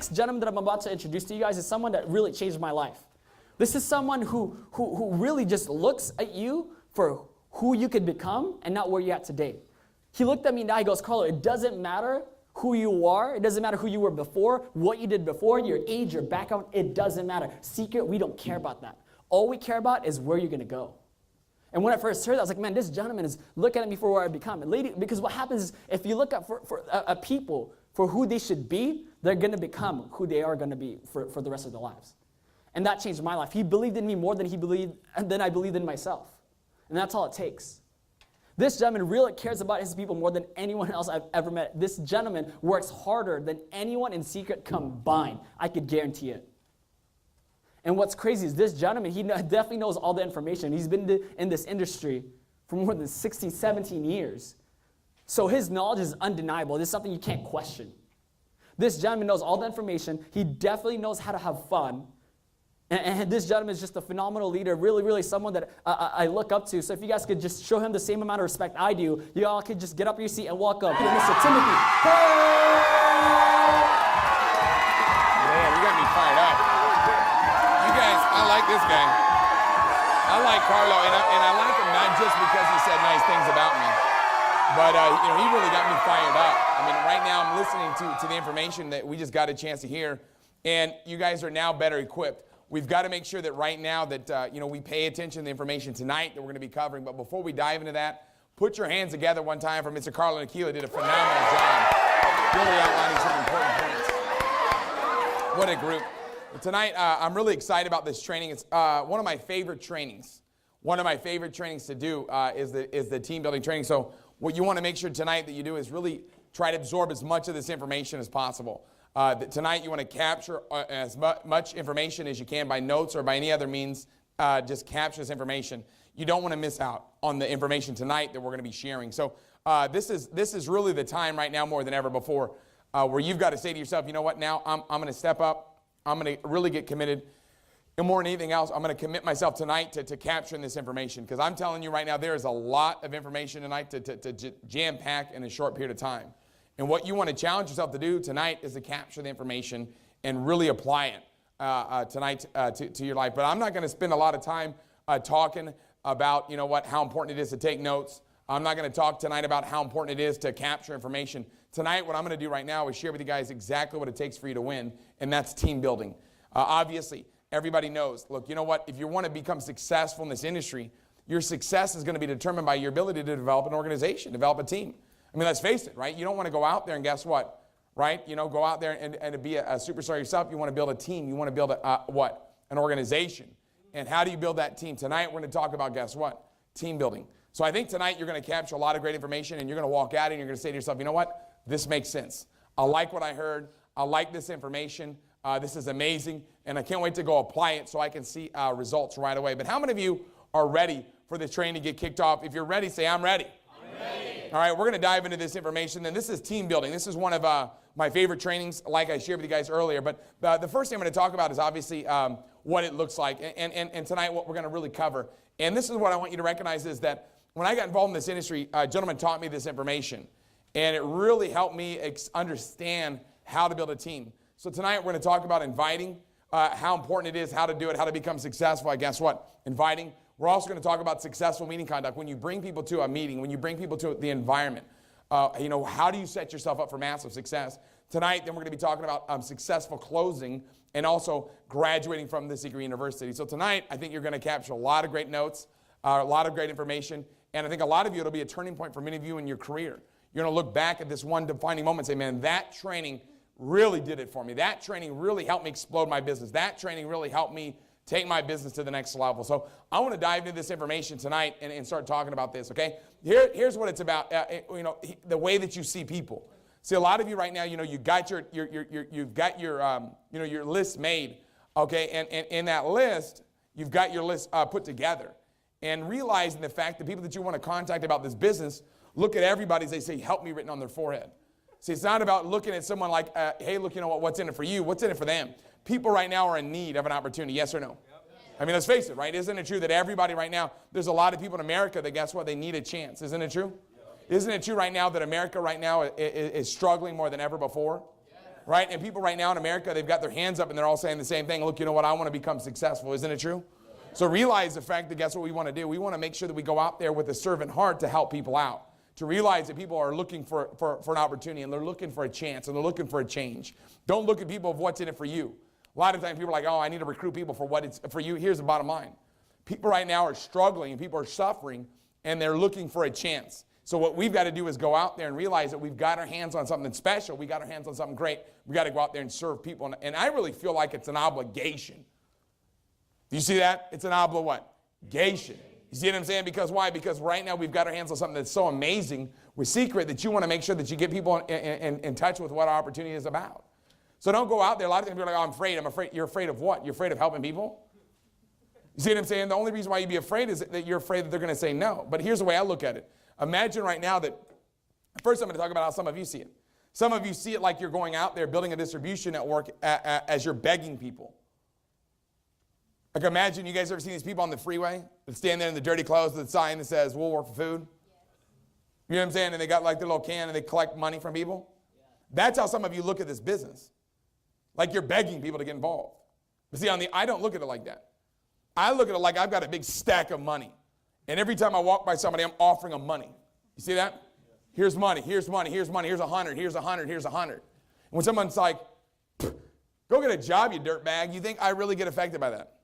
next gentleman that I'm about to introduce to you guys is someone that really changed my life. This is someone who really just looks at you for who you could become and not where you're at today. He looked at me and he goes, Carlo, it doesn't matter who you are. It doesn't matter who you were before, what you did before, your age, your background. It doesn't matter. Seacret, we don't care about that. All we care about is where you're going to go. And when I first heard that, I was like, man, this gentleman is looking at me for where I become. And lady, because what happens is if you look at for people for who they should be, they're going to become who they are going to be for the rest of their lives. And that changed my life. He believed in me more than I believed in myself. And that's all it takes. This gentleman really cares about his people more than anyone else I've ever met. This gentleman works harder than anyone in Seacret combined. I could guarantee it. And what's crazy is this gentleman, he definitely knows all the information. He's been in this industry for more than 16, 17 years. So his knowledge is undeniable. This is something you can't question. This gentleman knows all the information. He definitely knows how to have fun. And this gentleman is just a phenomenal leader, really, really someone that I look up to. So if you guys could just show him the same amount of respect I do, you all could just get up your seat and welcome Mr. Timothy. Man, you got me fired up. You guys, I like this guy. I like Carlo, and I like him not just because he said nice things about me, but he really got me fired up. I mean, right now I'm listening to the information that we just got a chance to hear, and you guys are now better equipped. We've got to make sure that right now that we pay attention to the information tonight that we're going to be covering. But before we dive into that, put your hands together one time for Mr. Carlo Aquila. Did a phenomenal job, really outlining some important points. What a group! Tonight, I'm really excited about this training. It's one of my favorite trainings. One of my favorite trainings to do is the team building training. So what you want to make sure tonight that you do is really try to absorb as much of this information as possible. Tonight, you want to capture as much information as you can by notes or by any other means. Just capture this information. You don't want to miss out on the information tonight that we're going to be sharing. So this is really the time right now more than ever before where you've got to say to yourself, you know what, now I'm going to step up. I'm going to really get committed. And more than anything else, I'm going to commit myself tonight to capturing this information. Because I'm telling you right now, there is a lot of information tonight to jam-pack in a short period of time. And what you want to challenge yourself to do tonight is to capture the information and really apply it tonight to your life. But I'm not going to spend a lot of time talking about, how important it is to take notes. I'm not going to talk tonight about how important it is to capture information. Tonight, what I'm going to do right now is share with you guys exactly what it takes for you to win, and that's team building. Obviously, everybody knows, look, you know what? If you want to become successful in this industry, your success is going to be determined by your ability to develop an organization, develop a team. I mean, let's face it, right? You don't want to go out there and guess what, right? Go out there and be a superstar yourself. You want to build a team. You want to build an organization. And how do you build that team? Tonight, we're going to talk about, guess what? Team building. So I think tonight you're going to capture a lot of great information, and you're going to walk out and you're going to say to yourself, you know what? This makes sense. I like what I heard. I like this information. This is amazing, and I can't wait to go apply it so I can see results right away. But how many of you are ready for this training to get kicked off? If you're ready, say, I'm ready. I'm ready. All right, we're going to dive into this information. And this is team building. This is one of my favorite trainings, like I shared with you guys earlier. But the first thing I'm going to talk about is obviously what it looks like. And tonight what we're going to really cover. And this is what I want you to recognize is that when I got involved in this industry, a gentleman taught me this information. And it really helped me understand how to build a team. So tonight we're going to talk about inviting, how important it is, how to do it, how to become successful. I guess what? Inviting. We're also going to talk about successful meeting conduct. When you bring people to a meeting, when you bring people to the environment, how do you set yourself up for massive success? Tonight, then we're going to be talking about successful closing and also graduating from the Seacret University. So tonight, I think you're going to capture a lot of great notes, a lot of great information, and I think a lot of you, it'll be a turning point for many of you in your career. You're going to look back at this one defining moment and say, man, that training really did it for me. That training really helped me explode my business. That training really helped me take my business to the next level. So I want to dive into this information tonight and start talking about this, okay? Here's what it's about, the way that you see people. See, a lot of you right now, you've got your list made, okay? And in that list, you've got your list put together. And realizing the fact that people that you want to contact about this business look at everybody as they say, help me, written on their forehead. See, it's not about looking at someone like, hey, look, what's in it for you? What's in it for them? People right now are in need of an opportunity, yes or no? Yep. I mean, let's face it, right? Isn't it true that everybody right now, there's a lot of people in America that, guess what, they need a chance. Isn't it true? Yep. Isn't it true right now that America right now is struggling more than ever before? Yes. right? And people right now in America, they've got their hands up and they're all saying the same thing. Look, you know what? I want to become successful. Isn't it true? So realize the fact that guess what we want to do? We want to make sure that we go out there with a servant heart to help people out. To realize that people are looking for an opportunity and they're looking for a chance and they're looking for a change. Don't look at people of what's in it for you. A lot of times people are like, oh, I need to recruit people for what it's for you. Here's the bottom line. People right now are struggling and people are suffering and they're looking for a chance. So what we've got to do is go out there and realize that we've got our hands on something special. We got our hands on something great. We got to go out there and serve people. And I really feel like it's an obligation. Do you see that? It's an obligation. You see what I'm saying? Because why? Because right now we've got our hands on something that's so amazing with Seacret that you want to make sure that you get people in touch with what our opportunity is about. So don't go out there. A lot of times people are like, oh, I'm afraid. I'm afraid. You're afraid of what? You're afraid of helping people? You see what I'm saying? The only reason why you'd be afraid is that you're afraid that they're going to say no. But here's the way I look at it. Imagine right now that, first I'm going to talk about how some of you see it. Some of you see it like you're going out there building a distribution network as you're begging people. Like imagine, you guys ever seen these people on the freeway that stand there in the dirty clothes with a sign that says, we'll work for food? You know what I'm saying? And they got like their little can and they collect money from people. That's how some of you look at this business. Like you're begging people to get involved. But see, I don't look at it like that. I look at it like I've got a big stack of money. And every time I walk by somebody, I'm offering them money. You see that? Here's money, here's money, here's money, here's 100, here's 100, here's 100. And when someone's like, go get a job, you dirtbag, you think I really get affected by that?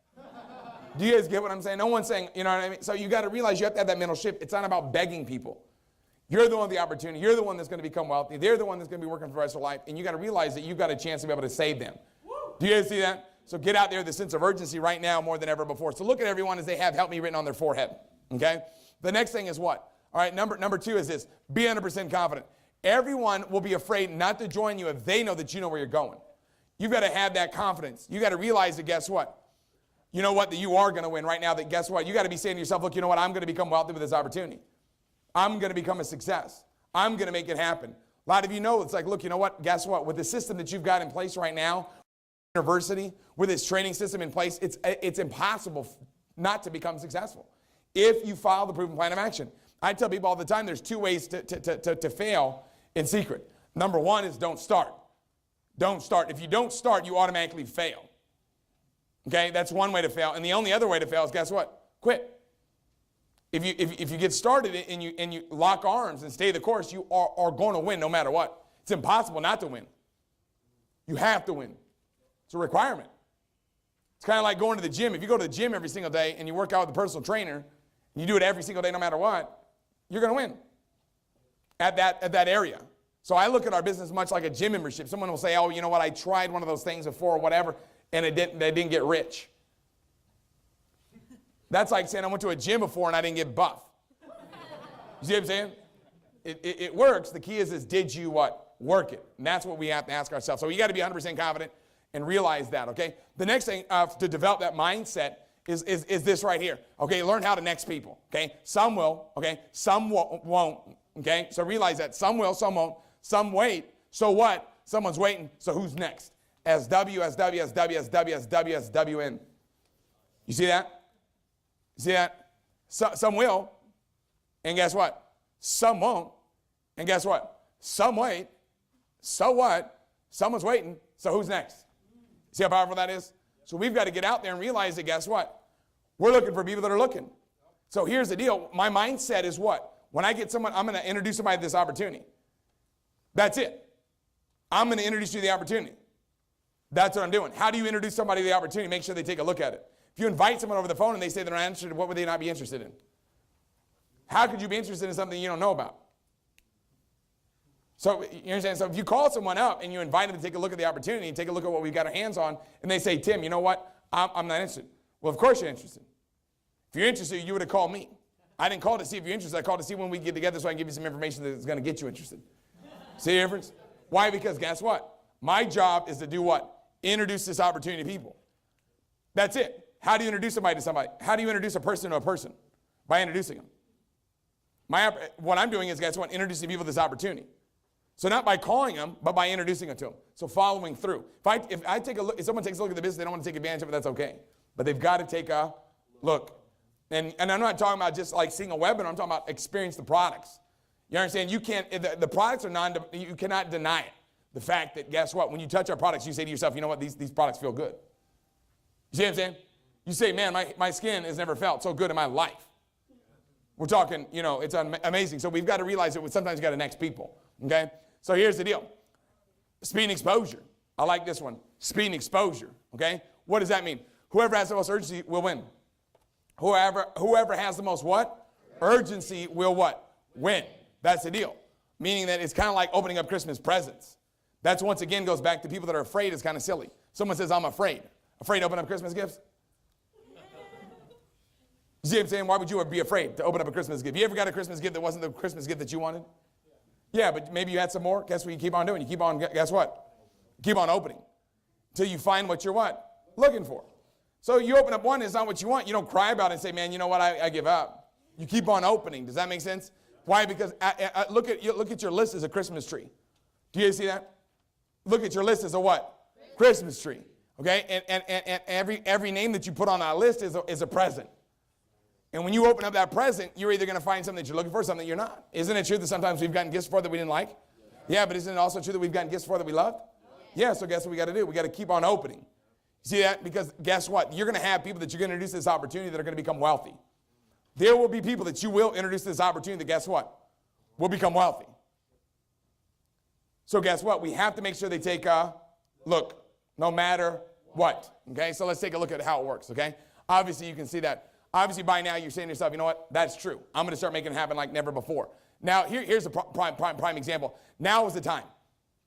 Do you guys get what I'm saying? No one's saying, you know what I mean? So you got to realize you have to have that mental shift. It's not about begging people. You're the one with the opportunity. You're the one that's going to become wealthy. They're the one that's going to be working for the rest of their life. And you got to realize that you've got a chance to be able to save them. Do you guys see that? So get out there with a sense of urgency right now more than ever before. So look at everyone as they have help me written on their forehead. Okay? The next thing is what? All right, number two is this. Be 100% confident. Everyone will be afraid not to join you if they know that you know where you're going. You've got to have that confidence. You've got to realize that guess what? You know what? That you are going to win right now. That guess what? You got to be saying to yourself, look, you know what? I'm going to become wealthy with this opportunity. I'm going to become a success. I'm going to make it happen. A lot of you know it's like, look, you know what? Guess what? With the system that you've got in place right now, university, with this training system in place, it's impossible not to become successful if you follow the proven plan of action. I tell people all the time there's two ways to fail in Seacret. Number one is don't start. Don't start. If you don't start, you automatically fail. Okay, that's one way to fail. And the only other way to fail is guess what? Quit. If you get started and you lock arms and stay the course, you are going to win no matter what. It's impossible not to win. You have to win. It's a requirement. It's kind of like going to the gym. If you go to the gym every single day and you work out with a personal trainer, and you do it every single day no matter what, you're going to win at that area. So I look at our business much like a gym membership. Someone will say, oh, you know what, I tried one of those things before or whatever, and they didn't get rich. That's like saying I went to a gym before and I didn't get buff. You see what I'm saying? It works. The key is did you what? Work it. And that's what we have to ask ourselves. So you got to be 100% confident and realize that, okay? The next thing to develop that mindset is this right here. Okay, learn how to next people, okay? Some will, okay? Some won't, okay? So realize that. Some will, some won't. Some wait. So what? Someone's waiting. So who's next? SW, SW, SW, SW, SW, SWN. You see that? You see that? Some will. And guess what? Some won't. And guess what? Some wait. So what? Someone's waiting. So who's next? See how powerful that is? So we've got to get out there and realize that guess what? We're looking for people that are looking. So here's the deal. My mindset is what? When I get someone, I'm going to introduce somebody to this opportunity. That's it. I'm going to introduce you to the opportunity. That's what I'm doing. How do you introduce somebody to the opportunity? Make sure they take a look at it. If you invite someone over the phone and they say they're not interested, what would they not be interested in? How could you be interested in something you don't know about? So you understand? So if you call someone up and you invite them to take a look at the opportunity and take a look at what we've got our hands on, and they say, Tim, you know what? I'm not interested. Well, of course you're interested. If you're interested, you would have called me. I didn't call to see if you're interested. I called to see when we get together so I can give you some information that's going to get you interested. See the difference? Why? Because guess what? My job is to do what? Introduce this opportunity to people. That's it. How do you introduce somebody to somebody? How do you introduce a person to a person? By introducing them. What I'm doing is, guess what? Introducing people to this opportunity. So not by calling them, but by introducing them to them. So following through. If someone takes a look at the business, they don't want to take advantage of it, that's okay. But they've got to take a look. And I'm not talking about just like seeing a webinar. I'm talking about experience the products. You understand? You can't. The products are you cannot deny it. the fact that, guess what? When you touch our products, you say to yourself, you know what? These products feel good. You see what I'm saying? You say, man, my skin has never felt so good in my life. We're talking, it's amazing. So we've got to realize that we sometimes got to next people, okay? So here's the deal. Speed and exposure. I like this one. Speed and exposure, okay? What does that mean? Whoever has the most urgency will win. Whoever has the most what? Urgency will what? Win. That's the deal. Meaning that it's kind of like opening up Christmas presents. That's once again goes back to people that are afraid is kind of silly. Someone says, I'm afraid. Afraid to open up Christmas gifts? You see what I'm saying? Why would you be afraid to open up a Christmas gift? You ever got a Christmas gift that wasn't the Christmas gift that you wanted? Yeah, but maybe you had some more. Guess what you keep on doing? You keep on, guess what? Keep on opening until you find what you're what? Looking for. So you open up one, it's not what you want. You don't cry about it and say, man, you know what? I give up. You keep on opening. Does that make sense? Why? Because look at your list as a Christmas tree. Do you see that? Look at your list as a what? Christmas tree. Okay? And every name that you put on that list is a present. And when you open up that present, you're either going to find something that you're looking for or something that you're not. Isn't it true that sometimes we've gotten gifts for that we didn't like? Yeah, but isn't it also true that we've gotten gifts for that we loved? Yeah, so guess what we got to do? We got to keep on opening. See that? Because guess what? You're going to have people that you're going to introduce to this opportunity that are going to become wealthy. There will be people that you will introduce to this opportunity that, guess what? Will become wealthy. So guess what? We have to make sure they take a look, no matter what. Okay, so let's take a look at how it works, okay? Obviously, you can see that. Obviously, by now, you're saying to yourself, you know what? That's true. I'm going to start making it happen like never before. Now, here's a prime example. Now is the time.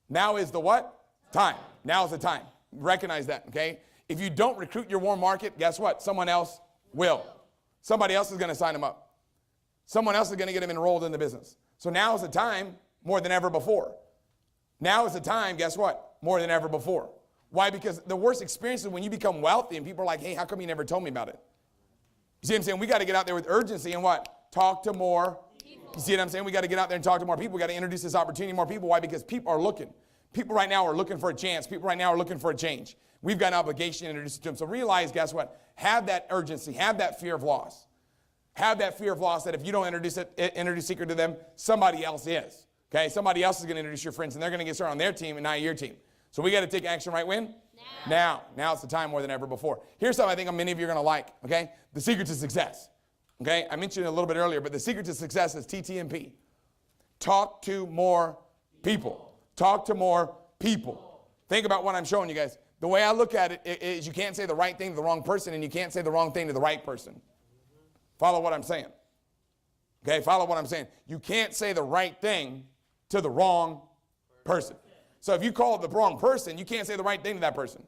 Now is the what? Time. Now is the time. Recognize that, okay? If you don't recruit your warm market, guess what? Someone else will. Somebody else is going to sign them up. Someone else is going to get them enrolled in the business. So now is the time more than ever before. Now is the time, guess what? More than ever before. Why? Because the worst experience is when you become wealthy and people are like, hey, how come you never told me about it? You see what I'm saying? We got to get out there with urgency and what? Talk to more people. You see what I'm saying? We got to get out there and talk to more people. We got to introduce this opportunity to more people. Why? Because people are looking. People right now are looking for a chance. People right now are looking for a change. We've got an obligation to introduce it to them. So realize, guess what? Have that urgency. Have that fear of loss. Have that fear of loss that if you don't introduce Seacret to them, somebody else is. Okay? Somebody else is going to introduce your friends, and they're going to get started on their team and not your team. So we got to take action right when? Now. Now it's the time more than ever before. Here's something I think many of you are going to like, okay? The secret to success. Okay? I mentioned it a little bit earlier, but the secret to success is TTMP. Talk to more people. Talk to more people. Think about what I'm showing you guys. The way I look at it is you can't say the right thing to the wrong person, and you can't say the wrong thing to the right person. Follow what I'm saying. Okay? Follow what I'm saying. You can't say the right thing to the wrong person. So if you call it the wrong person, you can't say the right thing to that person.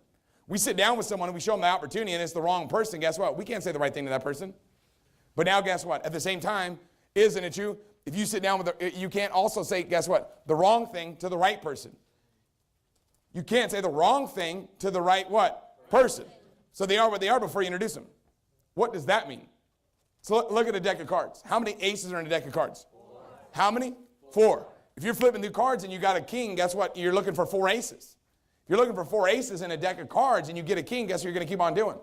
We sit down with someone and we show them the opportunity and it's the wrong person. Guess what? We can't say the right thing to that person. But now guess what? At the same time, isn't it true? If you sit down with you can't also say, guess what? The wrong thing to the right person. You can't say the wrong thing to the right what? Person. So they are what they are before you introduce them. What does that mean? So look at a deck of cards. How many aces are in a deck of cards? 4. How many? 4. If you're flipping through cards and you got a king, guess what? You're looking for 4 aces. If you're looking for 4 aces in a deck of cards and you get a king, guess what you're going to keep on doing?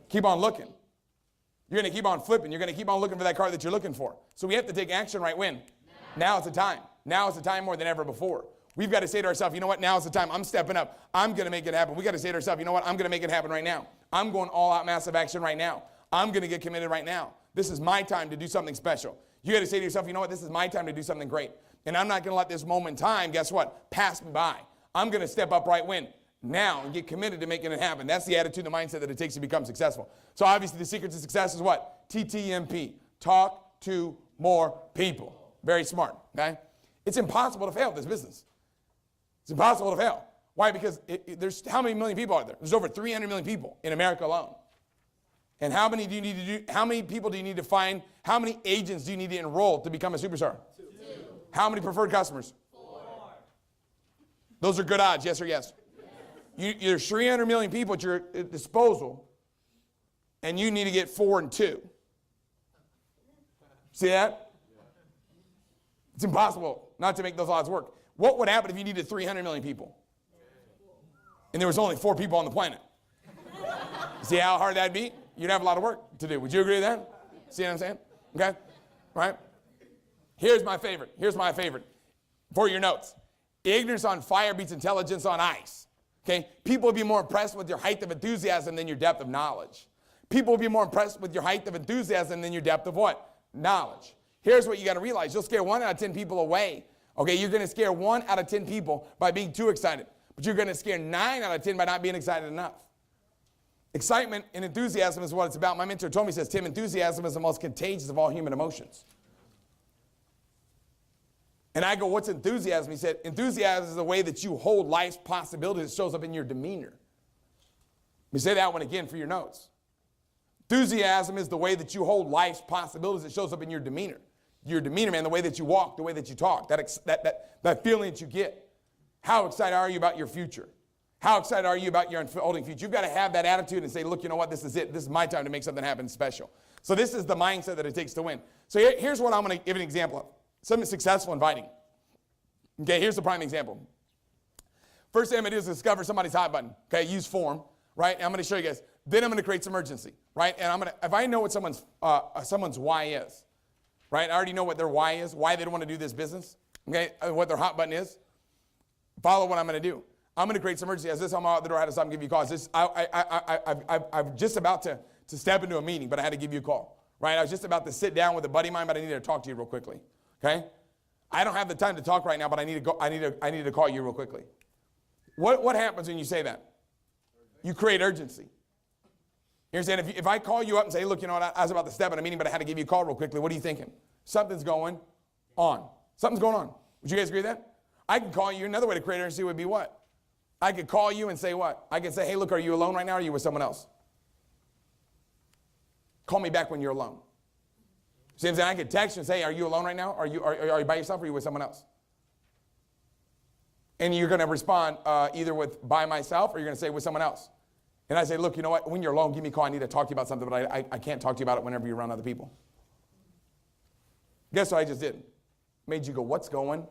Keep on looking. You're going to keep on flipping. You're going to keep on looking for that card that you're looking for. So we have to take action right when? Now is the time. Now is the time more than ever before. We've got to say to ourselves, you know what? Now is the time. I'm stepping up. I'm going to make it happen. We've got to say to ourselves, you know what? I'm going to make it happen right now. I'm going all out massive action right now. I'm going to get committed right now. This is my time to do something special. You got to say to yourself, you know what? This is my time to do something great. And I'm not going to let this moment in time, guess what, pass me by. I'm going to step up right when? Now, and get committed to making it happen. That's the attitude, the mindset that it takes to become successful. So obviously the secret to success is what? TTMP. Talk to more people. Very smart, okay? It's impossible to fail in this business. It's impossible to fail. Why? Because there's how many million people are there? There's over 300 million people in America alone. And how many do you need to do? How many people do you need to find? How many agents do you need to enroll to become a superstar? 2. How many preferred customers? 4. Those are good odds, yes or yes? There's 300 million people at your disposal, and you need to get 4 and 2. See that? It's impossible not to make those odds work. What would happen if you needed 300 million people? And there was only 4 people on the planet? See how hard that'd be? You'd have a lot of work to do. Would you agree with that? See what I'm saying? Okay? Right? Here's my favorite. Here's my favorite. For your notes. Ignorance on fire beats intelligence on ice. Okay? People will be more impressed with your height of enthusiasm than your depth of knowledge. People will be more impressed with your height of enthusiasm than your depth of what? Knowledge. Here's what you got to realize. You'll scare 1 out of 10 people away. Okay? You're going to scare 1 out of 10 people by being too excited. But you're going to scare 9 out of 10 by not being excited enough. Excitement and enthusiasm is what it's about. My mentor told me, he says, Tim, enthusiasm is the most contagious of all human emotions. And I go, what's enthusiasm? He said, enthusiasm is the way that you hold life's possibilities. It shows up in your demeanor. Let me say that one again for your notes. Enthusiasm is the way that you hold life's possibilities. It shows up in your demeanor. Your demeanor, man, the way that you walk, the way that you talk, that feeling that you get. How excited are you about your future? How excited are you about your unfolding future? You've got to have that attitude and say, look, you know what? This is it. This is my time to make something happen special. So this is the mindset that it takes to win. So here's what I'm going to give an example of. Something successful inviting. Okay, here's the prime example. First thing I'm going to do is discover somebody's hot button. Okay, use form, right? And I'm going to show you guys. Then I'm going to create some urgency, right? And I'm going to, if I know what someone's why is, right? I already know what their why is, why they don't want to do this business, okay, what their hot button is. Follow what I'm going to do. I'm going to create some urgency. As this, I'm out the door, I had to stop and give you a call. I'm just about to step into a meeting, but I had to give you a call, right? I was just about to sit down with a buddy of mine, but I needed to talk to you real quickly, okay? I don't have the time to talk right now, but I need to call you real quickly. What happens when you say that? You create urgency. You're saying, if I call you up and say, look, you know what, I was about to step in a meeting, but I had to give you a call real quickly, what are you thinking? Something's going on. Something's going on. Would you guys agree with that? I can call you. Another way to create urgency would be what? I could call you and say what? I could say, hey, look, are you alone right now or are you with someone else? Call me back when you're alone. See what I'm saying? I could text you and say, are you alone right now? Are you by yourself or are you with someone else? And you're going to respond either with by myself or you're going to say with someone else. And I say, look, you know what? When you're alone, give me a call. I need to talk to you about something, but I can't talk to you about it whenever you're around other people. Guess what I just did? Made you go, what's going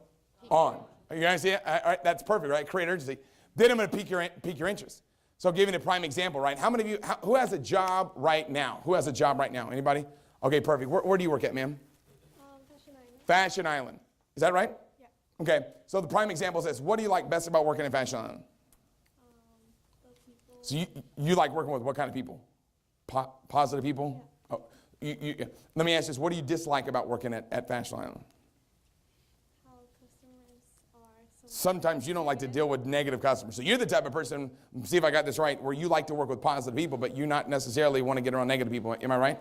on? You guys see it? All right, that's perfect, right? Create urgency. Then I'm going to pique your interest. So giving a prime example, right? How many of you, who has a job right now? Who has a job right now? Anybody? Okay, perfect. Where do you work at, ma'am? Fashion Island. Fashion Island. Is that right? Yeah. Okay, so the prime example says, what do you like best about working at Fashion Island? The people. So you like working with what kind of people? Positive people? Yeah. Oh, let me ask this. What do you dislike about working at Fashion Island? How customers are. Sometimes you don't like to deal with negative customers. So you're the type of person, see if I got this right, where you like to work with positive people, but you not necessarily want to get around negative people. Am I right?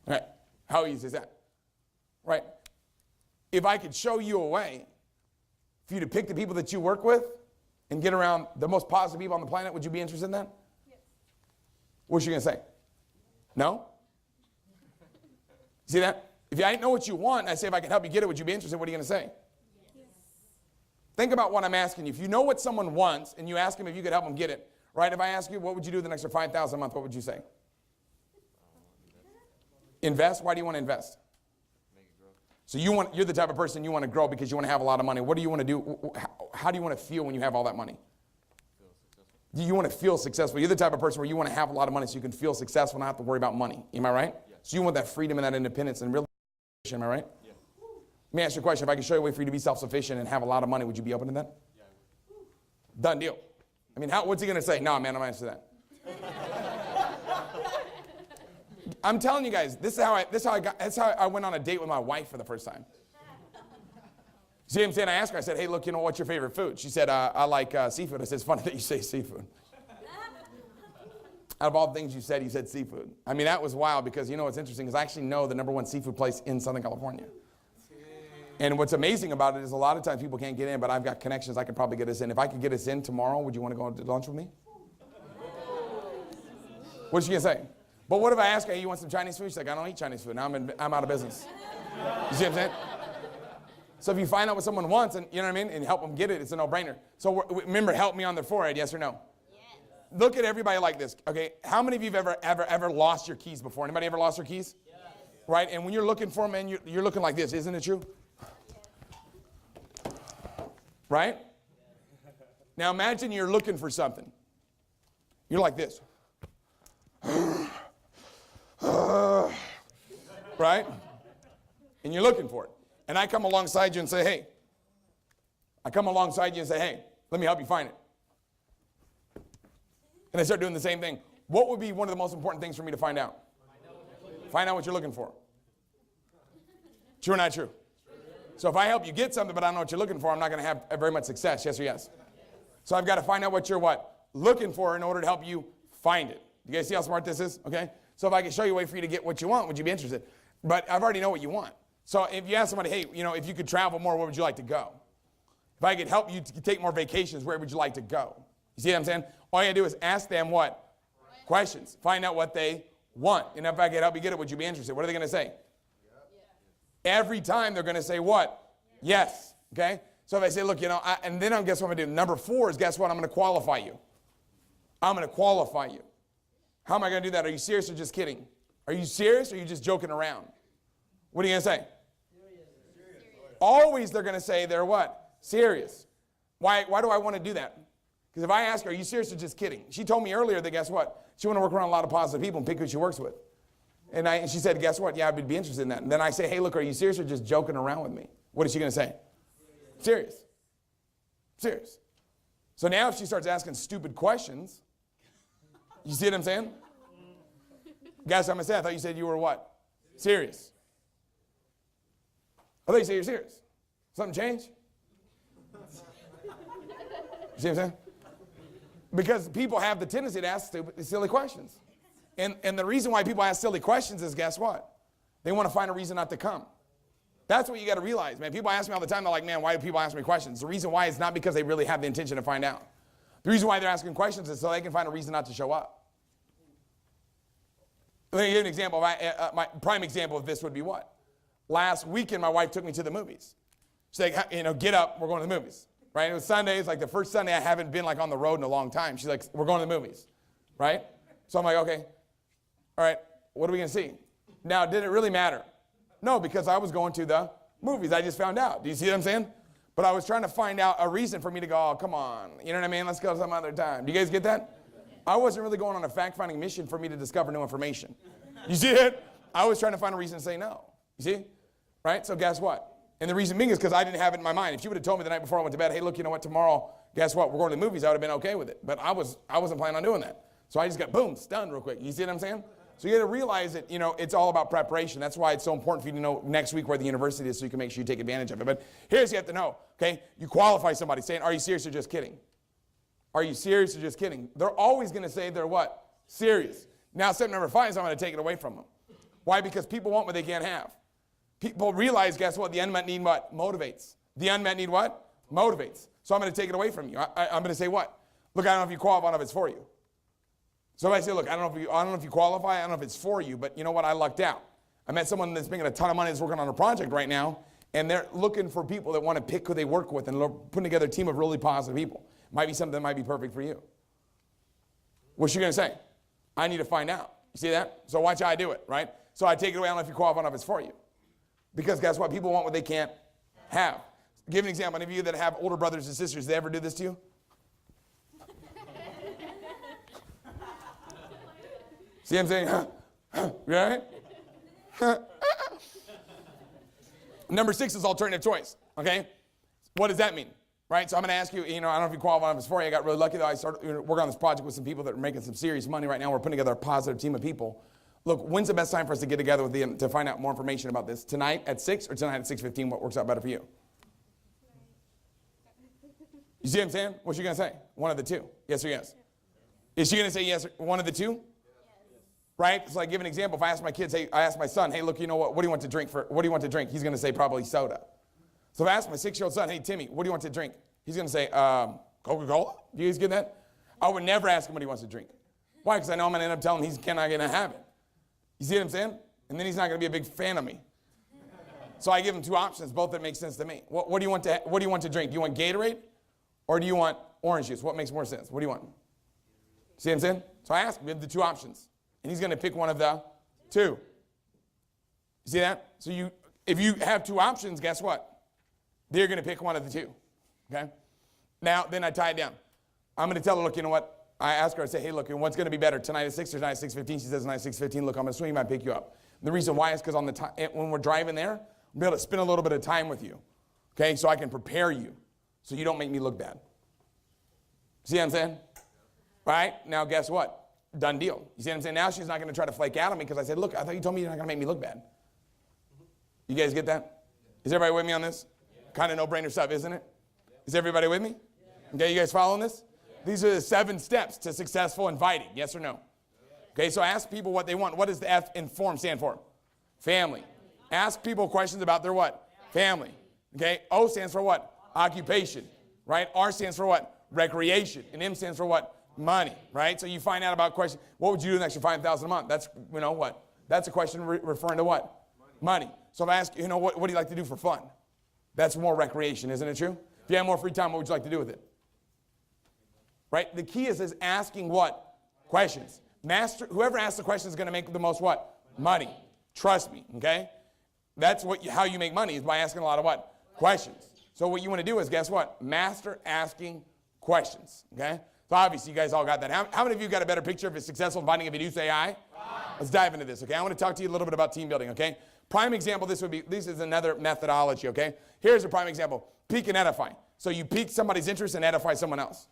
All right. How easy is that? Right? If I could show you a way for you to pick the people that you work with and get around the most positive people on the planet, would you be interested in that? Yes. What's you going to say? No? See that? If I know what you want, and I say if I can help you get it, would you be interested? What are you going to say? Yes. Think about what I'm asking you. If you know what someone wants and you ask them if you could help them get it, right? If I ask you, what would you do with an extra $5,000 a month, what would you say? Invest? Why do you want to invest? Make it grow. So you're the type of person you want to grow because you want to have a lot of money. What do you want to do? How do you want to feel when you have all that money? Feel successful. You want to feel successful. You're the type of person where you want to have a lot of money so you can feel successful and not have to worry about money. Am I right? Yeah. So you want that freedom and that independence and real. Am I right? Yeah. Let me ask you a question. If I could show you a way for you to be self-sufficient and have a lot of money, would you be open to that? Yeah, I would. Done deal. I mean, what's he going to say? No, man, I'm not answering that. I'm telling you guys, that's how I went on a date with my wife for the first time. See what I'm saying? I asked her, I said, hey, look, you know, what's your favorite food? She said, I like seafood. I said, it's funny that you say seafood. Out of all the things you said seafood. I mean, that was wild because, you know, what's interesting is I actually know the #1 seafood place in Southern California. And what's amazing about it is a lot of times people can't get in, but I've got connections. I could probably get us in. If I could get us in tomorrow, would you want to go to lunch with me? What's she going to say? But what if I ask her, hey, you want some Chinese food? She's like, I don't eat Chinese food. Now I'm out of business. You see what I'm saying? So if you find out what someone wants, and you know what I mean, and help them get it, it's a no-brainer. So remember, help me on their forehead, yes or no? Yes. Look at everybody like this, okay? How many of you have ever lost your keys before? Anybody ever lost their keys? Yes. Right? And when you're looking for them, and you're looking like this, isn't it true? Yes. Right? Now imagine you're looking for something. You're like this. Right? And you're looking for it. And I come alongside you and say, hey, I come alongside you and say, hey, let me help you find it. And I start doing the same thing. What would be one of the most important things for me to find out? Find out what you're looking for. True or not true? So if I help you get something but I don't know what you're looking for, I'm not going to have very much success. Yes or yes? So I've got to find out what you're what? Looking for in order to help you find it. You guys see how smart this is? Okay? So if I can show you a way for you to get what you want, would you be interested? But I've already know what you want. So if you ask somebody, hey, you know, if you could travel more, where would you like to go? If I could help you to take more vacations, where would you like to go? You see what I'm saying? All you got to do is ask them what? Questions. Find out what they want. And if I could help you get it, would you be interested? What are they going to say? Every time they're going to say what? Yes. Okay? So if I say, look, you know, and then guess what I'm going to do? Number 4 is, guess what? I'm going to qualify you. I'm going to qualify you. How am I going to do that? Are you serious or just kidding? Are you serious or are you just joking around? What are you going to say? Serious. Always they're going to say they're what? Serious. Why do I want to do that? Because if I ask her, are you serious or just kidding? She told me earlier that, guess what? She want to work around a lot of positive people and pick who she works with. And she said, guess what? Yeah, I would be interested in that. And then I say, hey, look, are you serious or just joking around with me? What is she going to say? Serious. Serious. So now if she starts asking stupid questions, you see what I'm saying? Guess what I'm going to say? I thought you said you were what? Serious. I thought you said you're serious. Something changed? You see what I'm saying? Because people have the tendency to ask stupid, silly questions. And the reason why people ask silly questions is, guess what? They want to find a reason not to come. That's what you got to realize, man. People ask me all the time, they're like, man, why do people ask me questions? The reason why is not because they really have the intention to find out. The reason why they're asking questions is so they can find a reason not to show up. Let me give you an example. My prime example of this would be what? Last weekend, my wife took me to the movies. She's like, you know, get up, we're going to the movies. Right? It was Sunday. It's like the first Sunday I haven't been like on the road in a long time. She's like, we're going to the movies. Right? So I'm like, okay. All right, what are we going to see? Now, did it really matter? No, because I was going to the movies. I just found out. Do you see what I'm saying? But I was trying to find out a reason for me to go, oh, come on. You know what I mean? Let's go some other time. Do you guys get that? I wasn't really going on a fact-finding mission for me to discover new information. You see it? I was trying to find a reason to say no. You see? Right? So guess what? And the reason being is because I didn't have it in my mind. If you would have told me the night before I went to bed, hey, look, you know what, tomorrow, guess what, we're going to the movies, I would have been okay with it. But I wasn't planning on doing that. So I just got, boom, stunned real quick. You see what I'm saying? So you got to realize that, you know, it's all about preparation. That's why it's so important for you to know next week where the university is so you can make sure you take advantage of it. But here's what you have to know, okay? You qualify somebody saying, are you serious or just kidding? Are you serious or just kidding? They're always going to say they're what? Serious. Now, step number 5 is I'm going to take it away from them. Why? Because people want what they can't have. People realize, guess what? The unmet need what? Motivates. The unmet need what? Motivates. So I'm going to take it away from you. I'm going to say what? Look, I don't know if you qualify, I don't know if it's for you. So if I say, look, I don't know if you qualify, I don't know if it's for you, but you know what? I lucked out. I met someone that's making a ton of money that's working on a project right now, and they're looking for people that want to pick who they work with, and they're putting together a team of really positive people. Might be something that might be perfect for you. What's she going to say? I need to find out. You see that? So watch how I do it, right? So I take it away, I don't know if you qualify, I don't know if it's for you. Because guess what? People want what they can't have. Give an example. Any of you that have older brothers and sisters, they ever do this to you? See what I'm saying? Right? Number 6 is alternative choice. Okay? What does that mean? Right? So I'm going to ask you, you know, I don't know if you qualify if it's for you. I got really lucky though. I started working on this project with some people that are making some serious money right now. We're putting together a positive team of people. Look, when's the best time for us to get together with them to find out more information about this? Tonight at 6 or tonight at 6:15? What works out better for you? You see what I'm saying? What's she going to say? One of the two. Yes or yes? Is she going to say yes, one of the two? Yes. Right? So I give an example. If I ask my kids, hey, I ask my son, hey, look, you know what do you want to drink what do you want to drink? He's going to say probably soda. So if I ask my 6-year-old son, hey, Timmy, what do you want to drink? He's going to say, Coca-Cola. Do you guys get that? I would never ask him what he wants to drink. Why? Because I know I'm going to end up telling him he's not going to have it. You see what I'm saying? And then he's not going to be a big fan of me. So I give him 2 options, both that make sense to me. What do you want to drink? Do you want Gatorade or do you want orange juice? What makes more sense? What do you want? See what I'm saying? So I ask him the 2 options, and he's going to pick one of the 2. You see that? So if you have 2 options, guess what? They're going to pick one of the 2. Okay? Now, then I tie it down. I'm going to tell her, look, you know what? I ask her, I say, hey, look, what's going to be better, tonight at 6 or tonight at 6:15? She says, tonight at 6:15. Look, I'm going to swing by and pick you up. And the reason why is because when we're driving there, I'll be able to spend a little bit of time with you, okay, so I can prepare you. so you don't make me look bad. See what I'm saying? Right? Now, guess what? Done deal. You see what I'm saying? Now she's not going to try to flake out on me because I said, look, I thought you told me you're not going to make me look bad. You guys get that? Is everybody with me on this? Kind of no-brainer stuff, isn't it? Is everybody with me? Okay, you guys following this? These are the 7 steps to successful inviting. Yes or no? Okay, so ask people what they want. What does the F in form stand for? Family. Ask people questions about their what? Family. Okay, O stands for what? Occupation. Right? R stands for what? Recreation. And M stands for what? Money. Right? So you find out about questions. What would you do with an extra $5,000 a month? That's, you know what? That's a question referring to what? Money. So if I ask you, what do you like to do for fun? That's more recreation, isn't it true? If you have more free time, what would you like to do with it? Right? The key is asking what? Questions. Whoever asks the question is going to make the most what? Money. Trust me, okay? That's how you make money is by asking a lot of what? Questions. So what you want to do is, guess what? Master asking questions, okay? So obviously you guys all got that. How many of you got a better picture of a successful inviting if you do say aye? Let's dive into this, okay? I want to talk to you a little bit about team building, okay? Prime example, this is another methodology, okay? Here's a prime example. Peak and edify. So you pique somebody's interest and edify someone else.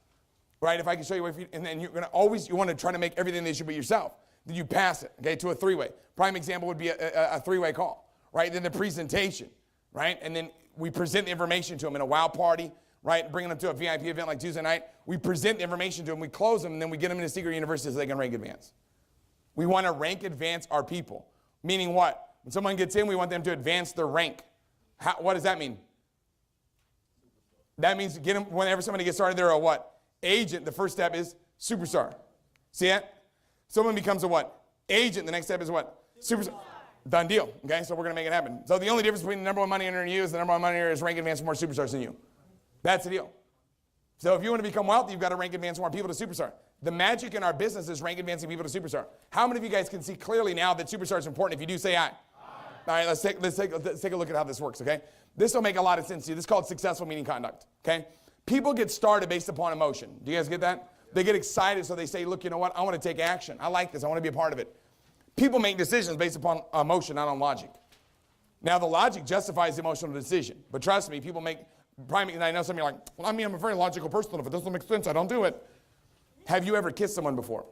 Right? If I can show you, and then you're going to you want to try to make everything the issue but yourself. Then you pass it, okay, to a 3-way. Prime example would be a 3-way call, right? Then the presentation, right? And then we present the information to them in a wow party, right? Bringing them to a VIP event like Tuesday night. We present the information to them, we close them, and then we get them into Seacret University so they can rank advance. We want to rank advance our people. Meaning what? When someone gets in, we want them to advance their rank. What does that mean? That means get them, whenever somebody gets started, they're a what? Agent. The first step is superstar. See that? Someone becomes a what? Agent. The next step is what? Superstar. Done deal. Okay, so we're going to make it happen. So the only difference between the number one money earner and you is the number one money earner is rank advance more superstars than you. That's the deal. So if you want to become wealthy, you've got to rank advance more people to superstar. The magic in our business is rank advancing people to superstar. How many of you guys can see clearly now that superstar is important? If you do, say aye. All right, let's take a look at how this works, okay? This will make a lot of sense to you. This is called successful meeting conduct, okay? People get started based upon emotion. Do you guys get that? They get excited, so they say, look, you know what? I want to take action. I like this. I want to be a part of it. People make decisions based upon emotion, not on logic. Now, the logic justifies the emotional decision. But trust me, people make prime, and I know some of you are like, well, I'm a very logical person. If it doesn't make sense, I don't do it. Have you ever kissed someone before?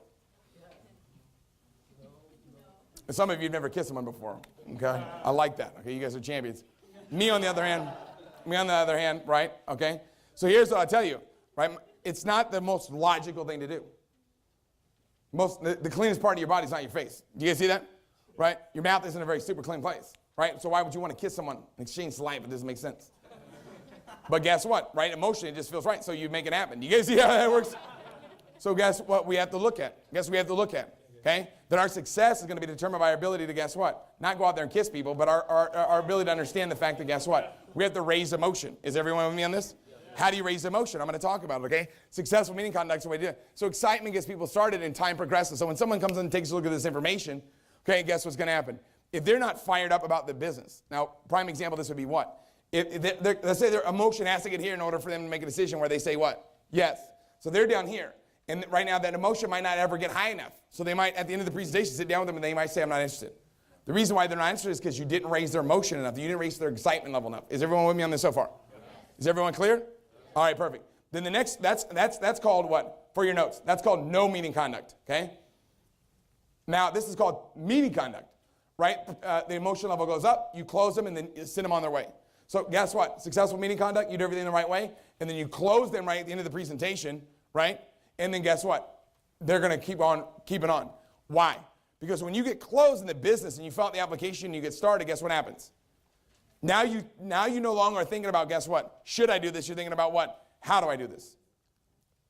Some of you have never kissed someone before, okay? I like that, okay? You guys are champions. Me on the other hand, right, okay? So here's what I'll tell you, right? It's not the most logical thing to do. The cleanest part of your body is not your face. Do you guys see that? Right? Your mouth isn't a very super clean place, right? So why would you want to kiss someone and exchange saliva? It doesn't make sense. But guess what, right? Emotionally, it just feels right, so you make it happen. Do you guys see how that works? So guess what we have to look at? Okay? That our success is going to be determined by our ability to, guess what? Not go out there and kiss people, but our ability to understand the fact that, guess what? We have to raise emotion. Is everyone with me on this? How do you raise emotion? I'm going to talk about it, okay? Successful meeting conduct is the way to do it. So excitement gets people started and time progresses. So when someone comes in and takes a look at this information, okay, guess what's going to happen? If they're not fired up about the business. Now, prime example, this would be what? Let's say their emotion has to get here in order for them to make a decision where they say what? Yes. So they're down here. And right now, that emotion might not ever get high enough. So they might, at the end of the presentation, sit down with them and they might say, I'm not interested. The reason why they're not interested is because you didn't raise their emotion enough. You didn't raise their excitement level enough. Is everyone with me on this so far? Is everyone clear? All right, perfect. Then the next, that's called what? For your notes. That's called no meeting conduct, okay? Now, this is called meeting conduct, right? The emotion level goes up, you close them, and then you send them on their way. So guess what? Successful meeting conduct, you do everything the right way, and then you close them right at the end of the presentation, right? And then guess what? They're going to keep on keeping on. Why? Because when you get closed in the business and you fill out the application and you get started, guess what happens? Now you no longer are thinking about, guess what? Should I do this? You're thinking about what? How do I do this?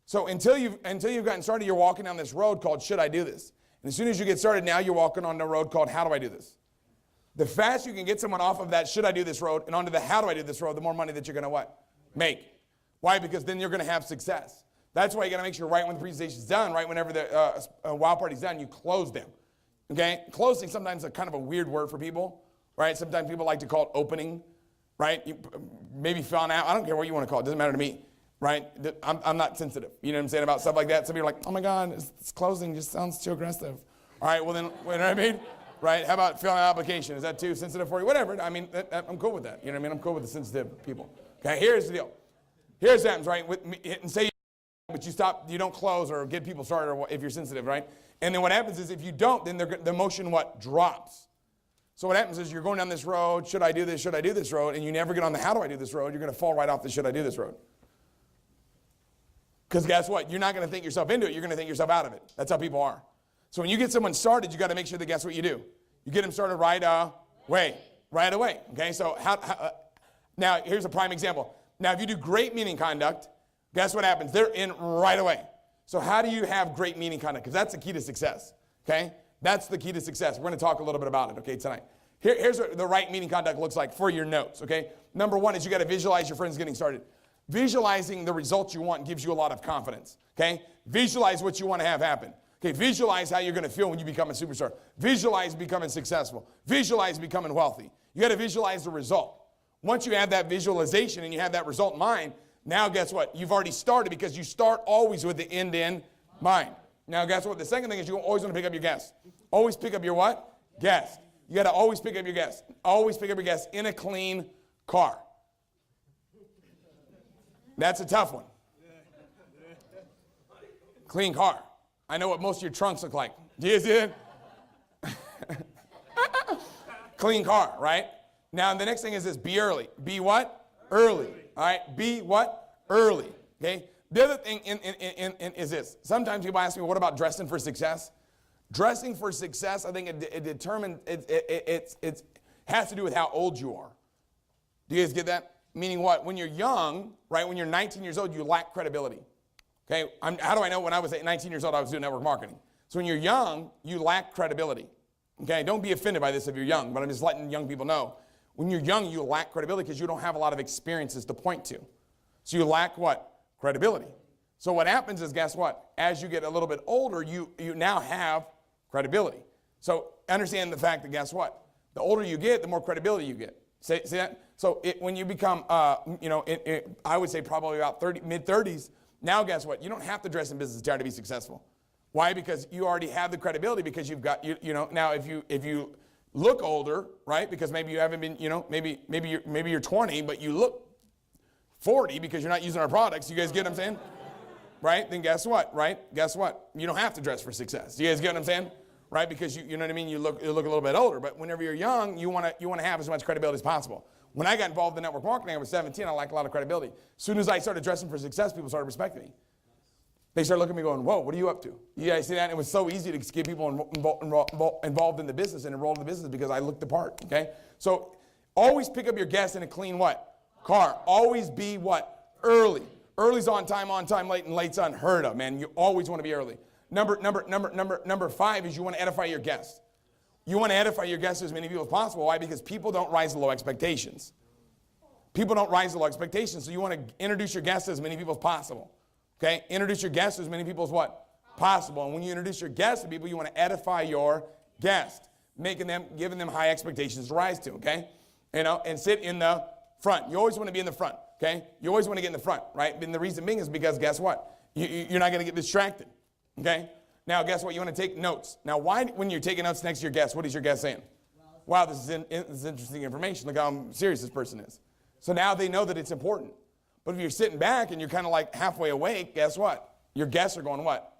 So until you've gotten started, you're walking down this road called should I do this? And as soon as you get started, now you're walking on the road called how do I do this? The faster you can get someone off of that should I do this road and onto the how do I do this road, the more money that you're going to what? Make. Why? Because then you're going to have success. That's why you got to make sure right when the presentation's done, right whenever the wow party's done, you close them. Okay? Closing sometimes is kind of a weird word for people, right? Sometimes people like to call it opening, right? You maybe filling out. I don't care what you want to call it. It doesn't matter to me, right? I'm not sensitive. You know what I'm saying about stuff like that? Some people are like, oh my God, it's closing just sounds too aggressive. All right, well then, you know what I mean? Right? How about filling out an application? Is that too sensitive for you? Whatever. I mean, I'm cool with that. You know what I mean? I'm cool with the sensitive people. Okay, here's the deal. Here's what happens, right? With me, and say, but you stop, you don't close or get people started, or if you're sensitive, right? And then what happens is if you don't, then the emotion what drops. So what happens is you're going down this road. Should I do this? Should I do this road? And you never get on the how do I do this road. You're going to fall right off the should I do this road. Because guess what? You're not going to think yourself into it. You're going to think yourself out of it. That's how people are. So when you get someone started, you got to make sure that guess what you do. You get them started right away. Right away. Okay. So now here's a prime example. Now if you do great meaning conduct, guess what happens? They're in right away. So how do you have great meaning conduct? Because that's the key to success. Okay. That's the key to success. We're going to talk a little bit about it. Okay. Tonight. Here's what the right meaning conduct looks like for your notes. Okay. Number one is you got to visualize your friends getting started. Visualizing the results you want gives you a lot of confidence, okay? Visualize what you want to have happen. Okay, visualize how you're going to feel when you become a superstar. Visualize becoming successful. Visualize becoming wealthy. You got to visualize the result. Once you have that visualization and you have that result in mind, now guess what? You've already started because you start always with the end in mind. Now guess what? The second thing is you always want to pick up your guests. Always pick up your what? Guest. You got to always pick up your guests. Always pick up your guests in a clean car. That's a tough one. Clean car. I know what most of your trunks look like. Do you see it? Clean car, right? Now, the next thing is this, be early. Be what? Early. All right? Be what? Early. Okay? The other thing is this. Sometimes people ask me, what about dressing for success? Dressing for success, I think it has to do with how old you are. Do you guys get that? Meaning what? When you're young, right, when you're 19 years old, you lack credibility. Okay, how do I know when I was 19 years old I was doing network marketing? So when you're young, you lack credibility. Okay, don't be offended by this if you're young, but I'm just letting young people know. When you're young, you lack credibility because you don't have a lot of experiences to point to. So you lack what? Credibility. So what happens is, guess what? As you get a little bit older, you now have credibility. So understand the fact that, guess what? The older you get, the more credibility you get. See that? So when you become, I would say probably about mid-30s, now guess what? You don't have to dress in business attire to be successful. Why? Because you already have the credibility because you've got, now if you look older, right? Because maybe you haven't been, maybe you're 20, but you look 40 because you're not using our products. You guys get what I'm saying? Right? Then guess what? Right? Guess what? You don't have to dress for success. You guys get what I'm saying? Right? Because you know what I mean? You look a little bit older, but whenever you're young, you want to have as much credibility as possible. When I got involved in network marketing, I was 17. I lacked a lot of credibility. As soon as I started dressing for success, people started respecting me. They started looking at me going, whoa, what are you up to? You guys see that? It was so easy to get people involved in the business and enrolled in the business because I looked the part, okay? So always pick up your guests in a clean what? Car. Always be what? Early. Early's on time, late, and late's unheard of, man. You always want to be early. Number 5 is you want to edify your guests. You want to edify your guests as many people as possible. Why? Because people don't rise to low expectations. People don't rise to low expectations, so you want to introduce your guests to as many people as possible. Okay? Introduce your guests to as many people as what? Possible. And when you introduce your guests to people, you want to edify your guest, giving them high expectations to rise to, okay? And sit in the front. You always want to be in the front, okay? You always want to get in the front, right? And the reason being is because guess what? You're not going to get distracted. Okay? Now, guess what? You want to take notes. Now, why, when you're taking notes next to your guest, what is your guest saying? Wow, this is interesting information. Look how serious this person is. So now they know that it's important. But if you're sitting back and you're kind of like halfway awake, guess what? Your guests are going, what?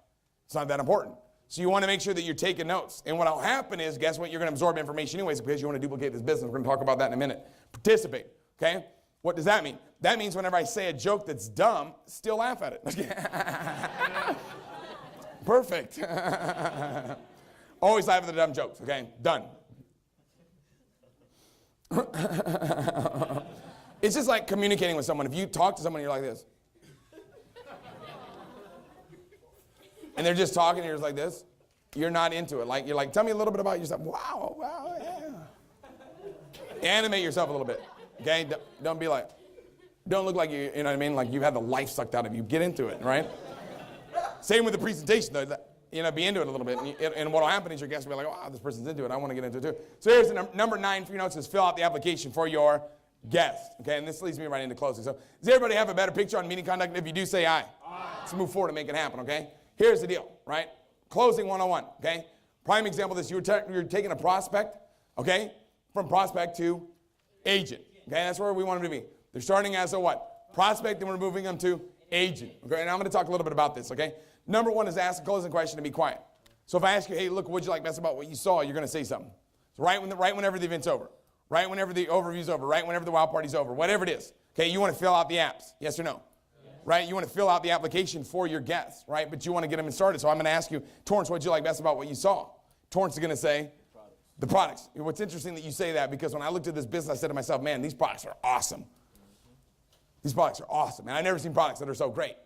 It's not that important. So you want to make sure that you're taking notes. And what will happen is, guess what? You're going to absorb information anyways because you want to duplicate this business. We're going to talk about that in a minute. Participate. Okay? What does that mean? That means whenever I say a joke that's dumb, still laugh at it. Perfect. Always laugh at the dumb jokes, okay? Done. It's just like communicating with someone. If you talk to someone, you're like this. And they're just talking, and you're just like this. You're not into it. You're like, tell me a little bit about yourself. Wow, yeah. Animate yourself a little bit, okay? Don't be like, don't look like you know what I mean? Like you've had the life sucked out of you. Get into it, right? Same with the presentation, though. Be into it a little bit. And what will happen is your guests will be like, wow, this person's into it. I want to get into it too. So here's the number 9 for your notes is fill out the application for your guest. Okay, and this leads me right into closing. So does everybody have a better picture on meeting conduct? If you do, say aye. Let's move forward and make it happen, okay? Here's the deal, right? Closing 101, okay? Prime example of this, you're taking a prospect, okay, from prospect to agent. Okay, that's where we want them to be. They're starting as a what? Prospect, then we're moving them to agent. Okay, and I'm going to talk a little bit about this, okay? Number one is ask a closing question and be quiet. So if I ask you, hey, look, what'd you like best about what you saw? You're going to say something. So right whenever the event's over, right whenever the overview's over, right whenever the wild party's over, whatever it is. Okay, you want to fill out the apps, yes or no? Yes. Right, you want to fill out the application for your guests, right? But you want to get them started. So I'm going to ask you, Torrance, what'd you like best about what you saw? Torrance is going to say, the products. What's interesting that you say that, because when I looked at this business, I said to myself, man, these products are awesome. These products are awesome. And I've never seen products that are so great.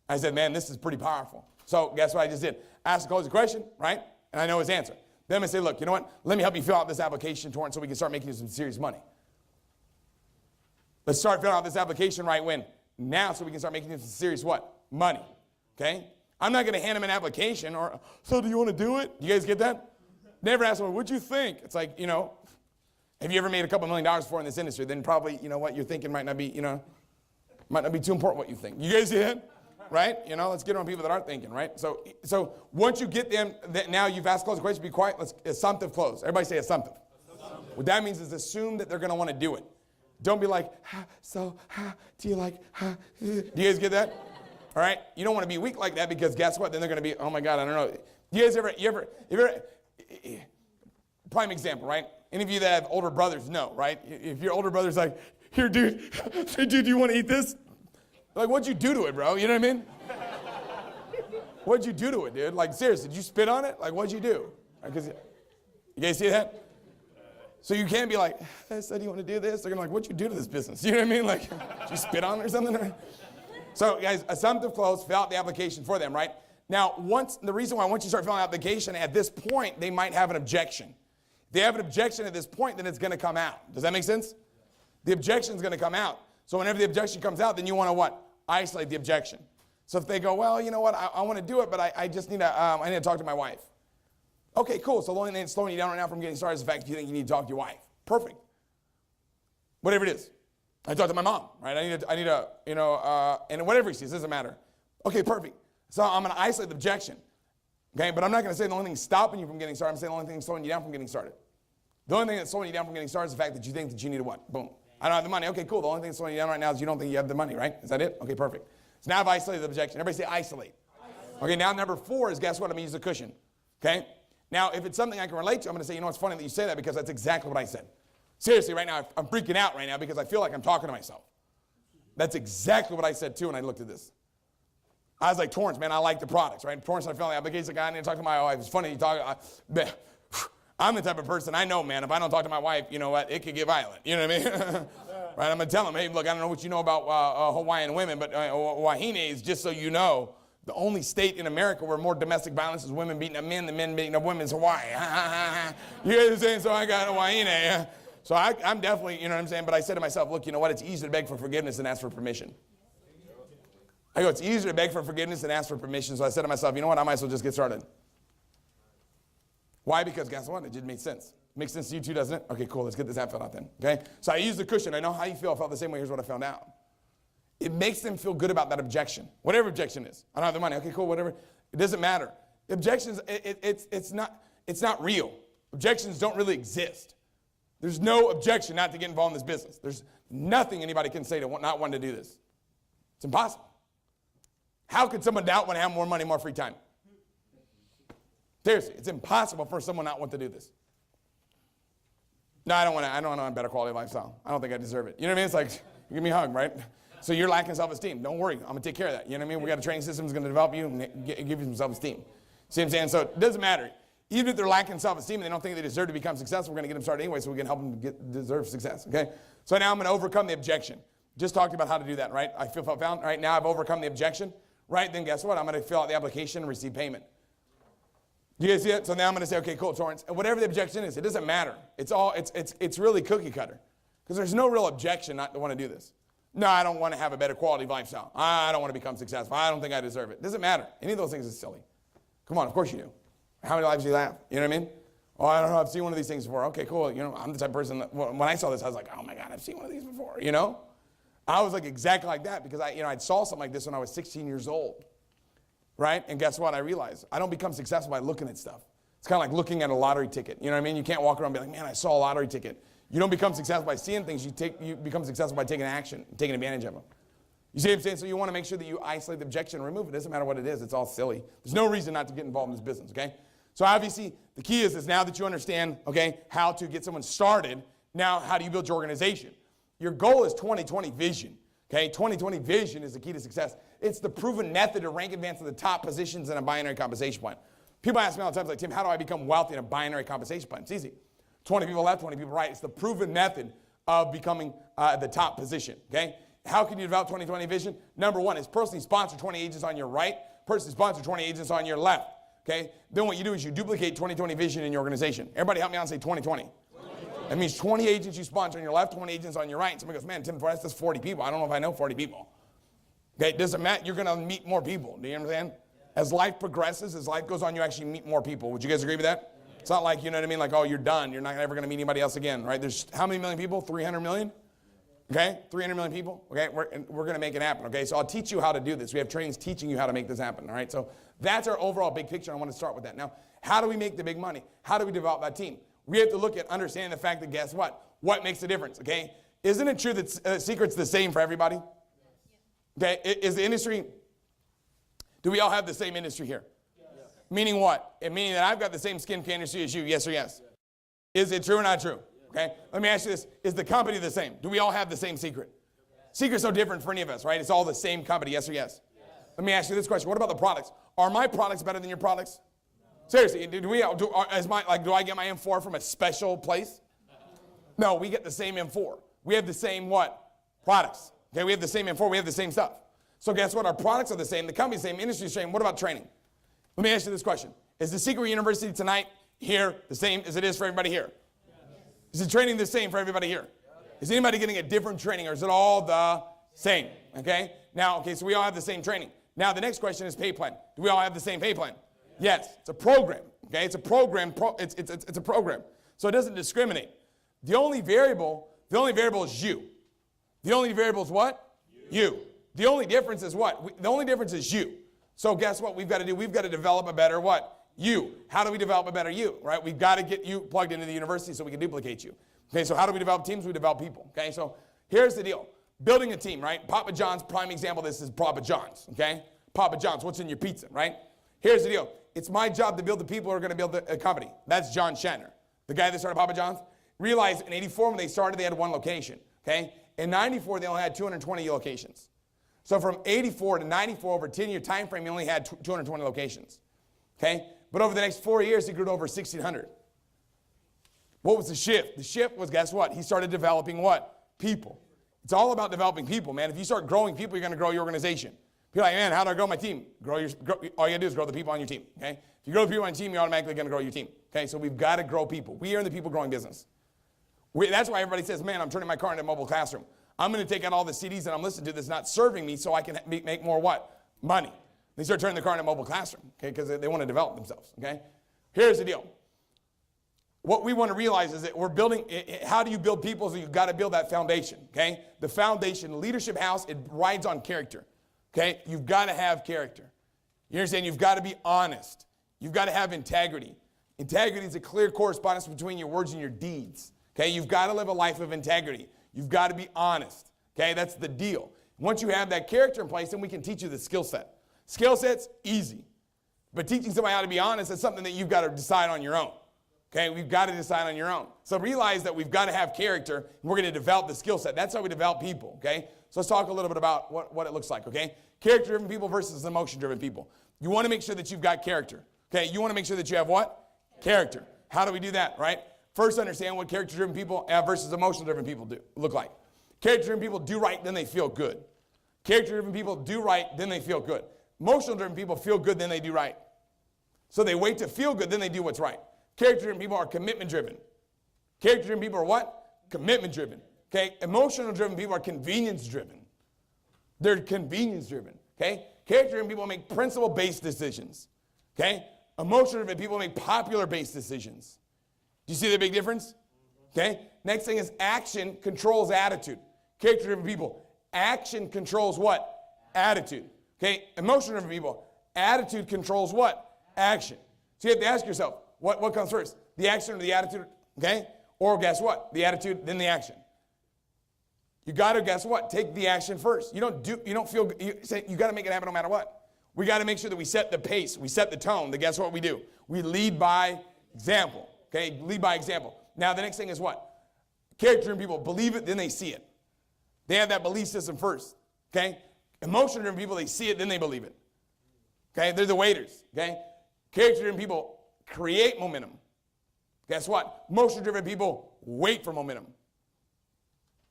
I said, man, this is pretty powerful. So guess what I just did? Ask the closing question, right? And I know his answer. Then I say, look, you know what? Let me help you fill out this application, Torrance, so we can start making you some serious money. Let's start filling out this application right when? Now, so we can start making you some serious what? Money. Okay? I'm not going to hand him an application or, so do you want to do it? You guys get that? Never ask them, what'd you think? It's like, you know, have you ever made a couple $1 million before in this industry? Then probably, you know, what you're thinking might not be, you know, might not be too important what you think. You guys see that? Right? You know, let's get around people that aren't thinking, right? So once you get them, now you've asked closing questions, be quiet. Let's assumptive close. Everybody say assumptive. What that means is assume that they're going to want to do it. Don't be like, do you like, do you guys get that? All right? You don't want to be weak like that, because guess what? Then they're going to be, oh my God, I don't know. You guys ever, prime example, right? Any of you that have older brothers know, right? If your older brother's like, here, dude, dude, do you want to eat this? Like, what'd you do to it, bro? You know what I mean? What'd you do to it, dude? Like, seriously, did you spit on it? Like, what'd you do? Because you guys see that? So you can't be like, I said you want to do this. They're going to be like, what'd you do to this business? You know what I mean? Like, did you spit on it or something? So, guys, assumptive close, fill out the application for them, right? Now, the reason why once you start filling out the application, at this point, they might have an objection. If they have an objection at this point, then it's going to come out. Does that make sense? The objection is going to come out. So whenever the objection comes out, then you want to what? Isolate the objection. So if they go, well, you know what, I want to do it, but I just need to, I need to talk to my wife. Okay, cool. So the only thing that's slowing you down right now from getting started is the fact that you think you need to talk to your wife. Perfect. Whatever it is. I talk to my mom, right? I need to, you know, and whatever he says, doesn't matter. Okay, perfect. So I'm going to isolate the objection. Okay, but I'm not going to say the only thing stopping you from getting started. I'm saying the only thing slowing you down from getting started. The only thing that's slowing you down from getting started is the fact that you think that you need to what? Boom. I don't have the money. Okay, cool. The only thing that's slowing you down right now is you don't think you have the money, right? Is that it? Okay, perfect. So now I've isolated the objection. Everybody say isolate. Okay, now number 4 is, guess what? I'm going to use the cushion. Okay? Now, if it's something I can relate to, I'm going to say, you know, it's funny that you say that, because that's exactly what I said. Seriously, right now, I'm freaking out right now because I feel like I'm talking to myself. That's exactly what I said, too, when I looked at this. I was like, Torrance, man, I like the products, right? Torrance, I felt like, I got I need to talk to my wife. It's funny you talk. I'm the type of person, I know, man, if I don't talk to my wife, you know what, it could get violent. You know what I mean? Right? I'm going to tell them, hey, look, I don't know what you know about Hawaiian women, but Wahine is, just so you know, the only state in America where more domestic violence is women beating up men than men beating up women is Hawaii. You know what I'm saying? So I got a Wahine. So I'm definitely, you know what I'm saying? But I said to myself, look, you know what? It's easier to beg for forgiveness than ask for permission. I go, it's easier to beg for forgiveness than ask for permission. So I said to myself, you know what? I might as well just get started. Why? Because guess what? It just made sense. Makes sense to you too, doesn't it? Okay, cool. Let's get this app filled out then. Okay? So I used the cushion. I know how you feel. I felt the same way. Here's what I found out. It makes them feel good about that objection. Whatever objection is. I don't have the money. Okay, cool, whatever. It doesn't matter. Objections, it's not real. Objections don't really exist. There's no objection not to get involved in this business. There's nothing anybody can say to not want to do this. It's impossible. How could someone doubt when they have more money, more free time? Seriously, it's impossible for someone not want to do this. No, I don't want a better quality of lifestyle. I don't think I deserve it. You know what I mean? It's like, you give me a hug, right? So you're lacking self-esteem. Don't worry. I'm going to take care of that. You know what I mean? We got a training system that's going to develop you and give you some self-esteem. See what I'm saying? So it doesn't matter. Even if they're lacking self-esteem and they don't think they deserve to become successful, we're going to get them started anyway so we can help them deserve success, okay? So now I'm going to overcome the objection. Just talked about how to do that, right? I feel found. Right now I've overcome the objection, right? Then guess what? I'm going to fill out the application and receive payment. You guys see it? So now I'm going to say, okay, cool, Torrance. And whatever the objection is, it doesn't matter. It's really cookie cutter. Because there's no real objection not to want to do this. No, I don't want to have a better quality of lifestyle. I don't want to become successful. I don't think I deserve it. Doesn't matter. Any of those things is silly. Come on, of course you do. How many lives do you have? You know what I mean? Oh, I don't know. I've seen one of these things before. Okay, cool. You know, I'm the type of person that, when I saw this, I was like, oh my God, I've seen one of these before. You know? I was like exactly like that because I saw something like this when I was 16 years old. Right? And guess what? I realized I don't become successful by looking at stuff. It's kind of like looking at a lottery ticket. You know what I mean? You can't walk around and be like, man, I saw a lottery ticket. You don't become successful by seeing things. You become successful by taking action, taking advantage of them. You see what I'm saying? So you want to make sure that you isolate the objection and remove it. It doesn't matter what it is. It's all silly. There's no reason not to get involved in this business, okay? So obviously, the key is now that you understand, okay, how to get someone started, now how do you build your organization? Your goal is 2020 vision, okay? 2020 vision is the key to success. It's the proven method to rank advance to the top positions in a binary compensation plan. People ask me all the time, like, Tim, how do I become wealthy in a binary compensation plan? It's easy. 20 people left, 20 people right. It's the proven method of becoming the top position, okay? How can you develop 2020 vision? Number one is personally sponsor 20 agents on your right, personally sponsor 20 agents on your left, okay? Then what you do is you duplicate 2020 vision in your organization. Everybody help me out and say 2020. That means 20 agents you sponsor on your left, 20 agents on your right. Somebody goes, man, Tim, that's just 40 people. I don't know if I know 40 people. Okay, it doesn't matter. You're going to meet more people. Do you understand? As life progresses, as life goes on, you actually meet more people. Would you guys agree with that? It's not like, you know what I mean, like, oh, you're done. You're not ever going to meet anybody else again, right? There's how many million people? 300 million? Okay, 300 million people. Okay, we're going to make it happen. Okay, so I'll teach you how to do this. We have trainings teaching you how to make this happen. All right, so that's our overall big picture. I want to start with that. Now, how do we make the big money? How do we develop that team? We have to look at understanding the fact that guess what? What makes the difference? Okay, isn't it true that Secret's the same for everybody? Okay, is the industry? Do we all have the same industry here? Yes. Meaning what? Meaning that I've got the same skincare industry as you. Yes or yes? Is it true or not true? Okay, let me ask you this. Is the company the same? Do we all have the same secret? Secret's no different for any of us, right? It's all the same company, yes or yes? Let me ask you this question. What about the products? Are my products better than your products? Seriously, do I get my M4 from a special place? No, we get the same M4. We have the same what? Products. Okay, we have the same M4. We have the same stuff. So guess what? Our products are the same. The company's the same. Industry's the same. What about training? Let me ask you this question. Is the Secret University tonight here the same as it is for everybody here? Is the training the same for everybody here? Is anybody getting a different training, or is it all the same? Okay? Now, okay, so we all have the same training. Now, the next question is pay plan. Do we all have the same pay plan? Yes. It's a program. Okay? It's a program. It's a program. So it doesn't discriminate. The only variable is you. The only variable is what? You. The only difference is what? The only difference is you. So guess what we've got to do? We've got to develop a better what? You. How do we develop a better you, right? We've got to get you plugged into the university so we can duplicate you. Okay, so how do we develop teams? We develop people. Okay, so here's the deal. Building a team, right? Papa John's, prime example of this is Papa John's, okay? Papa John's, what's in your pizza, right? Here's the deal. It's my job to build the people who are going to build the company. That's John Shatner, the guy that started Papa John's. Realized in 84 when they started, they had one location, okay? In 94, they only had 220 locations. So from 84 to 94, over a 10-year time frame, he only had 220 locations, okay? But over the next 4 years, he grew to over 1,600. What was the shift? The shift was, guess what? He started developing what? People. It's all about developing people, man. If you start growing people, you're going to grow your organization. People are like, man, how do I grow my team? All you got to do is grow the people on your team, okay? If you grow the people on your team, you're automatically going to grow your team, okay? So we've got to grow people. We are in the people growing business. That's why everybody says, man, I'm turning my car into a mobile classroom. I'm going to take out all the CDs that I'm listening to that's not serving me so I can make more what? Money. They start turning the car into a mobile classroom, okay, because they want to develop themselves, okay? Here's the deal. What we want to realize is that we're building, how do you build people? So you've got to build that foundation, okay? The foundation, leadership house, it rides on character, okay? You've got to have character. You understand? You've got to be honest. You've got to have integrity. Integrity is a clear correspondence between your words and your deeds, okay? You've got to live a life of integrity. You've got to be honest, okay? That's the deal. Once you have that character in place, then we can teach you the skill set. Skill set's easy. But teaching somebody how to be honest is something that you've got to decide on your own. Okay, we've got to decide on your own. So realize that we've got to have character, and we're going to develop the skill set. That's how we develop people, okay? So let's talk a little bit about what it looks like, okay? Character-driven people versus emotion-driven people. You want to make sure that you've got character, okay? You want to make sure that you have what? Character. How do we do that, right? First, understand what character-driven people versus emotion-driven people look like. Character-driven people do right, then they feel good. Character-driven people do right, then they feel good. Emotional-driven people feel good, then they do right. So they wait to feel good, then they do what's right. Character-driven people are commitment-driven. Character-driven people are what? Commitment-driven. Okay? Emotional-driven people are convenience-driven. They're convenience-driven. Okay? Character-driven people make principle-based decisions. Okay? Emotional-driven people make popular-based decisions. Do you see the big difference? Okay? Next thing is action controls attitude. Character-driven people, action controls what? Attitude. Okay? Emotion-driven people, attitude controls what? Action. So you have to ask yourself, what comes first? The action or the attitude? Okay? Or guess what? The attitude, then the action. You got to, guess what? Take the action first. You don't feel, you got to make it happen no matter what. We got to make sure that we set the pace, we set the tone. Then guess what we do? We lead by example. Okay, lead by example. Now the next thing is what? Character-driven people believe it, then they see it. They have that belief system first. Okay? Emotion-driven people, they see it, then they believe it. Okay? They're the waiters. Okay? Character-driven people create momentum. Guess what? Emotion-driven people wait for momentum.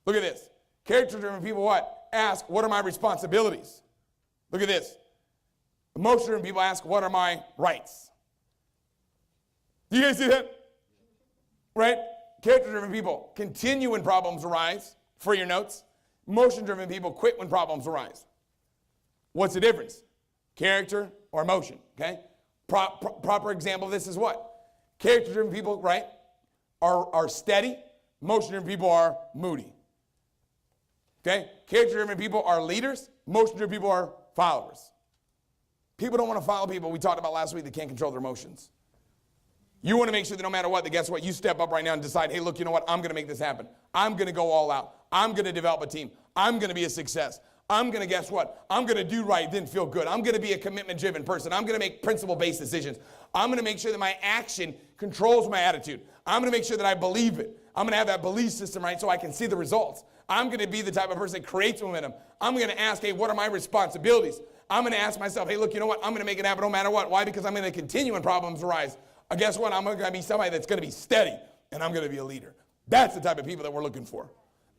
Look at this. Character-driven people what? Ask, what are my responsibilities? Look at this. Emotion-driven people ask, what are my rights? Do you guys see that? Right? Character-driven people continue when problems arise, for your notes. Emotion-driven people quit when problems arise. What's the difference? Character or emotion, okay? Proper example of this is what? Character-driven people, right, are steady. Emotion-driven people are moody. Okay? Character-driven people are leaders. Emotion-driven people are followers. People don't want to follow people we talked about last week that can't control their emotions. You want to make sure that no matter what, that guess what? You step up right now and decide, hey, look, you know what? I'm going to make this happen. I'm going to go all out. I'm going to develop a team. I'm going to be a success. I'm going to, guess what? I'm going to do right, then feel good. I'm going to be a commitment-driven person. I'm going to make principle-based decisions. I'm going to make sure that my action controls my attitude. I'm going to make sure that I believe it. I'm going to have that belief system, right, so I can see the results. I'm going to be the type of person that creates momentum. I'm going to ask, hey, what are my responsibilities? I'm going to ask myself, hey, look, you know what? I'm going to make it happen no matter what. Why? Because I'm going to continue when problems arise. Guess what? I'm going to be somebody that's going to be steady, and I'm going to be a leader. That's the type of people that we're looking for.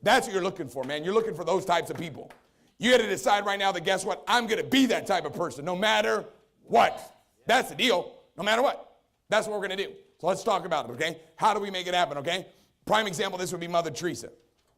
That's what you're looking for, man. You're looking for those types of people. You got to decide right now that, guess what? I'm going to be that type of person no matter what. That's the deal. No matter what. That's what we're going to do. So let's talk about it, okay? How do we make it happen, okay? Prime example, this would be Mother Teresa.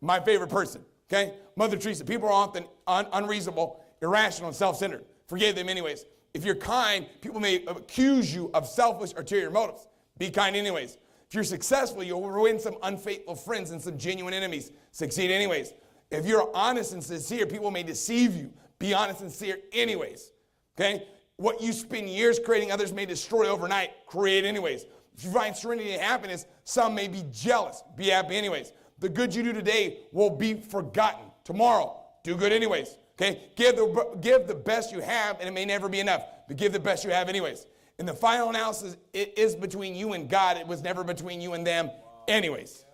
My favorite person, okay? Mother Teresa. People are often unreasonable, irrational, and self-centered. Forgive them anyways. If you're kind, people may accuse you of selfish, ulterior motives. Be kind anyways. If you're successful, you'll win some unfaithful friends and some genuine enemies. Succeed anyways. If you're honest and sincere, people may deceive you. Be honest and sincere anyways. Okay? What you spend years creating, others may destroy overnight. Create anyways. If you find serenity and happiness, some may be jealous. Be happy anyways. The good you do today will be forgotten. Tomorrow, do good anyways. Okay? Give the best you have, and it may never be enough. But give the best you have anyways. And the final analysis, it is between you and God. It was never between you and them anyways.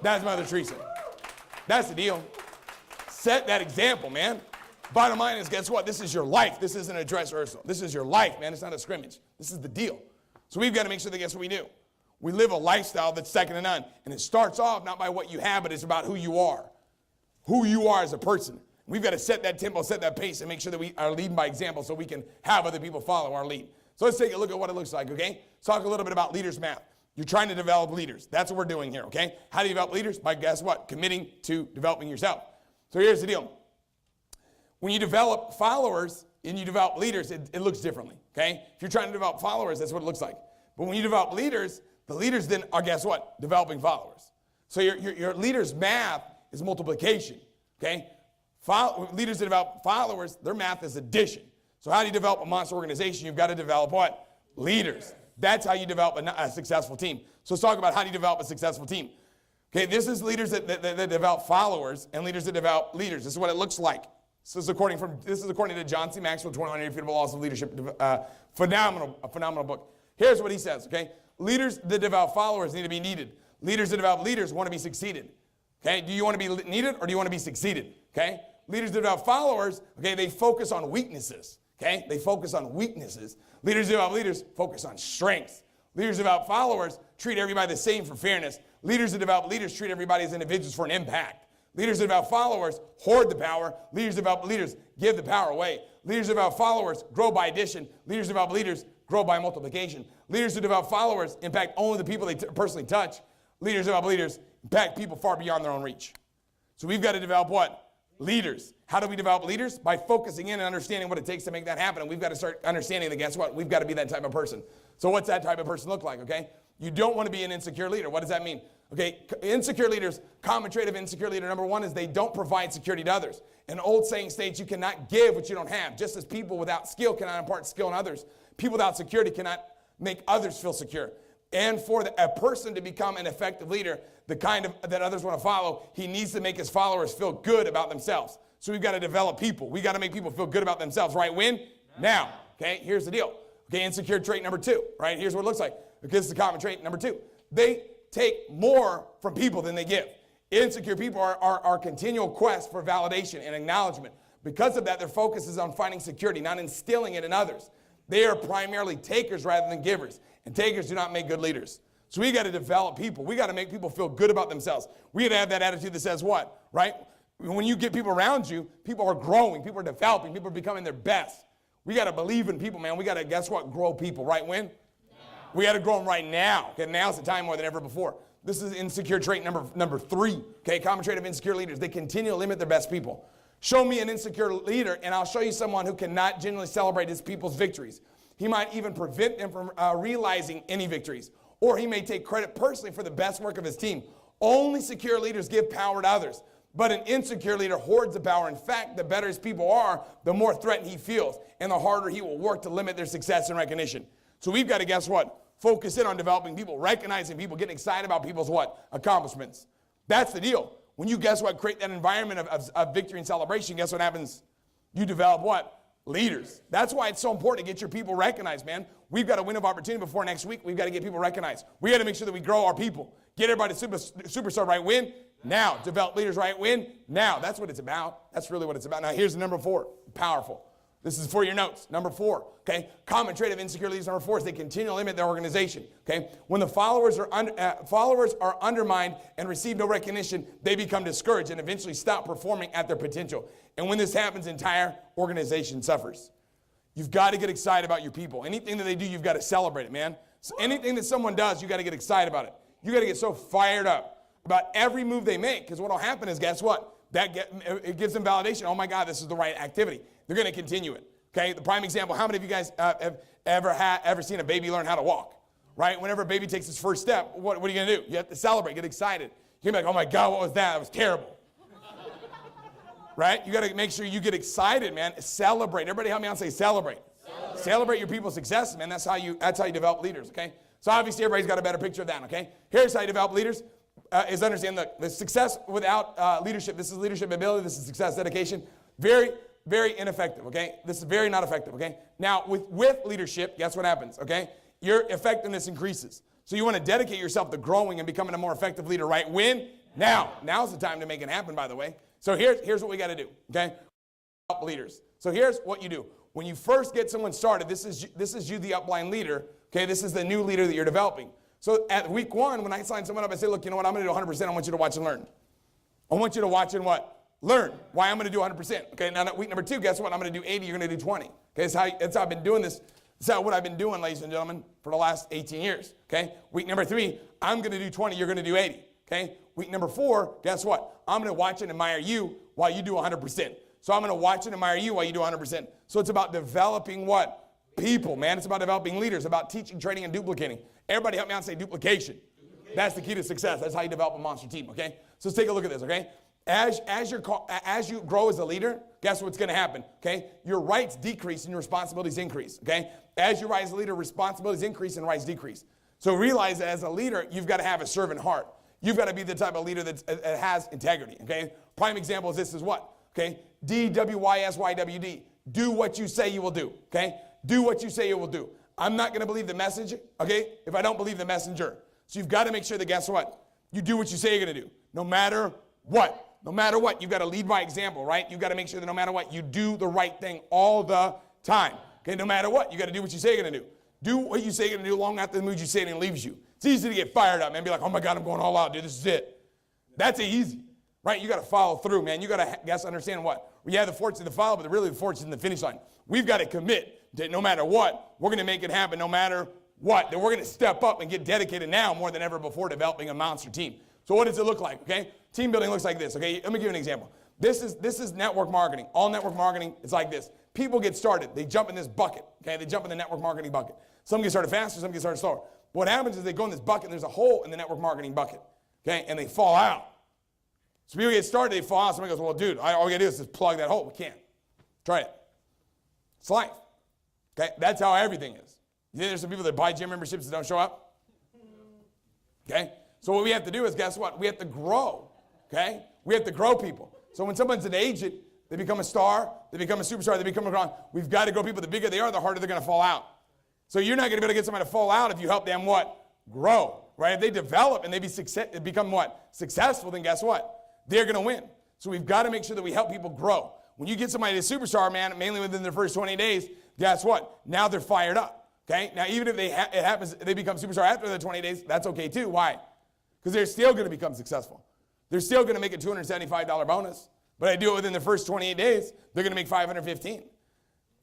That's Mother Teresa. That's the deal. Set that example, man. Bottom line is, guess what? This is your life. This isn't a dress rehearsal. This is your life, man. It's not a scrimmage. This is the deal. So we've got to make sure that, guess what we do? We live a lifestyle that's second to none. And it starts off not by what you have, but it's about who you are. Who you are as a person. We've got to set that tempo, set that pace, and make sure that we are leading by example so we can have other people follow our lead. So let's take a look at what it looks like, okay? Let's talk a little bit about leaders math. You're trying to develop leaders. That's what we're doing here, okay? How do you develop leaders? By, guess what? Committing to developing yourself. So here's the deal. When you develop followers and you develop leaders, it looks differently, okay? If you're trying to develop followers, that's what it looks like. But when you develop leaders, the leaders then are, guess what? Developing followers. So your leaders' math is multiplication, okay? Leaders that develop followers, their math is addition. So how do you develop a monster organization? You've got to develop what? Leaders. That's how you develop a successful team. So let's talk about how do you develop a successful team. Okay, this is leaders that develop followers and leaders that develop leaders. This is what it looks like. This is according to John C. Maxwell, 21 Irrefutable Laws of Leadership. Phenomenal book. Here's what he says, okay? Leaders that develop followers need to be needed. Leaders that develop leaders want to be succeeded. Okay, do you want to be needed or do you want to be succeeded? Okay, leaders that develop followers, okay, they focus on weaknesses. Okay, they focus on weaknesses. Leaders that develop leaders focus on strengths. Leaders that develop followers treat everybody the same for fairness. Leaders that develop leaders treat everybody as individuals for an impact. Leaders that develop followers hoard the power. Leaders that develop leaders give the power away. Leaders that develop followers grow by addition. Leaders that develop leaders grow by multiplication. Leaders that develop followers impact only the people they personally touch. Leaders that develop leaders impact people far beyond their own reach. So we've got to develop what? Leaders. How do we develop leaders? By focusing in and understanding what it takes to make that happen. And we've got to start understanding that, guess what? We've got to be that type of person. So what's that type of person look like, okay? You don't want to be an insecure leader. What does that mean? Okay, insecure leaders, common trait of insecure leader, number one is they don't provide security to others. An old saying states you cannot give what you don't have. Just as people without skill cannot impart skill in others, people without security cannot make others feel secure. And for a person to become an effective leader, the kind of that others want to follow, he needs to make his followers feel good about themselves. So we've got to develop people. We've got to make people feel good about themselves, right? When? Now. Okay, here's the deal. Okay, insecure trait number 2, right? Here's what it looks like. This is the common trait number 2. They take more from people than they give. Insecure people are continual quest for validation and acknowledgement. Because of that, their focus is on finding security, not instilling it in others. They are primarily takers rather than givers. And takers do not make good leaders. So we got to develop people. We got to make people feel good about themselves. We got to have that attitude that says what, right? When you get people around you, people are growing, people are developing, people are becoming their best. We got to believe in people, man. We got to, guess what, grow people, right? When? Now. We got to grow them right now. Okay, now's the time more than ever before. This is insecure trait number 3. Okay, common trait of insecure leaders. They continue to limit their best people. Show me an insecure leader, and I'll show you someone who cannot genuinely celebrate his people's victories. He might even prevent them from realizing any victories. Or he may take credit personally for the best work of his team. Only secure leaders give power to others. But an insecure leader hoards the power. In fact, the better his people are, the more threatened he feels, and the harder he will work to limit their success and recognition. So we've got to, guess what? Focus in on developing people, recognizing people, getting excited about people's what? Accomplishments. That's the deal. When you, guess what, create that environment of victory and celebration, guess what happens? You develop what? Leaders. That's why it's so important to get your people recognized, man. We've got a window of opportunity before next week. We've got to get people recognized. We got to make sure that we grow our people. Get everybody to superstar right when? Now. Develop leaders right when? Now. That's what it's about. That's really what it's about. Now, here's the number 4. Powerful. This is for your notes. Number 4, okay? Common trait of insecure leaders, number 4, is they continue to limit their organization, okay? When the followers are undermined and receive no recognition, they become discouraged and eventually stop performing at their potential. And when this happens, the entire organization suffers. You've got to get excited about your people. Anything that they do, you've got to celebrate it, man. So anything that someone does, you've got to get excited about it. You've got to get so fired up about every move they make, because what will happen is, guess what? It gives them validation. Oh, my God, this is the right activity. They're going to continue it. Okay, the prime example, how many of you guys have ever seen a baby learn how to walk? Right? Whenever a baby takes its first step, what are you going to do? You have to celebrate, get excited. You're going to be like, oh, my God, what was that? That was terrible. Right? You got to make sure you get excited, man. Celebrate. Everybody help me out and say celebrate. Celebrate your people's successes, man. That's how you develop leaders, okay? So obviously everybody's got a better picture of that, okay? Here's how you develop leaders. Is understand the success without leadership. This is leadership ability. This is success dedication. Very, very ineffective, okay? This is very not effective, okay? Now, with leadership, guess what happens, okay? Your effectiveness increases. So you want to dedicate yourself to growing and becoming a more effective leader, right? When? Now. Now's the time to make it happen, by the way. So here's what we got to do, okay? Help leaders. So here's what you do. When you first get someone started, this is you, the upline leader, okay? This is the new leader that you're developing. So at week 1, when I sign someone up, I say, look, you know what? I'm going to do 100%. I want you to watch and learn. I want you to watch and what? Learn. Why I'm going to do 100%. Okay, now week number 2, guess what? I'm going to do 80. You're going to do 20. Okay, that's how I've been doing this. That's what I've been doing, ladies and gentlemen, for the last 18 years. Okay, week number 3, I'm going to do 20. You're going to do 80. Okay, week number 4, guess what? I'm going to watch and admire you while you do 100%. So I'm going to watch and admire you while you do 100%. So it's about developing what? People, man. It's about developing leaders, about teaching, training, and duplicating. Everybody help me out and say duplication. That's the key to success. That's how you develop a monster team, okay? So let's take a look at this, okay? As you grow as a leader, guess what's going to happen, okay? Your rights decrease and your responsibilities increase, okay? As you rise as a leader, responsibilities increase and rights decrease. So realize that as a leader, you've got to have a servant heart. You've got to be the type of leader that has integrity, okay? Prime example is this is what, okay? DWYSYWD. Do what you say you will do, okay? Do what you say you will do. I'm not going to believe the message, okay, if I don't believe the messenger. So you've got to make sure that, guess what? You do what you say you're going to do, no matter what. No matter what, you've got to lead by example, right? You've got to make sure that no matter what, you do the right thing all the time. Okay, no matter what, you got to do what you say you're going to do. Do what you say you're going to do long after the mood you say it and leaves you. It's easy to get fired up, man. Be like, oh my God, I'm going all out, dude. This is it. That's easy, right? You got to follow through, man. You got to guess, understand what? We have the fortune to follow, but really the fortune in the finish line. We've got to commit that no matter what, we're going to make it happen no matter what. That we're going to step up and get dedicated now more than ever before developing a monster team. So what does it look like, okay? Team building looks like this, okay? Let me give you an example. This is network marketing. All network marketing is like this. People get started. They jump in this bucket, okay? They jump in the network marketing bucket. Some get started faster, some get started slower. What happens is they go in this bucket, and there's a hole in the network marketing bucket, okay? And they fall out. So people get started, they fall out. Somebody goes, well, dude, all we got to do is just plug that hole. We can't. Try it. It's life, okay? That's how everything is. You think there's some people that buy gym memberships that don't show up? okay? So what we have to do is, guess what? We have to grow, okay? We have to grow people. So when someone's an agent, they become a star, they become a superstar, they become a ground. We've got to grow people. The bigger they are, the harder they're going to fall out. So you're not going to be able to get somebody to fall out if you help them what? Grow, right? If they develop and they become what? Successful, then guess what? They're going to win. So we've got to make sure that we help people grow. When you get somebody to superstar, man, mainly within their first 20 days, guess what? Now they're fired up, okay? Now, even if they become superstar after the 20 days, that's okay too. Why? Because they're still going to become successful. They're still going to make a $275 bonus. But I do it within the first 28 days, they're going to make $515.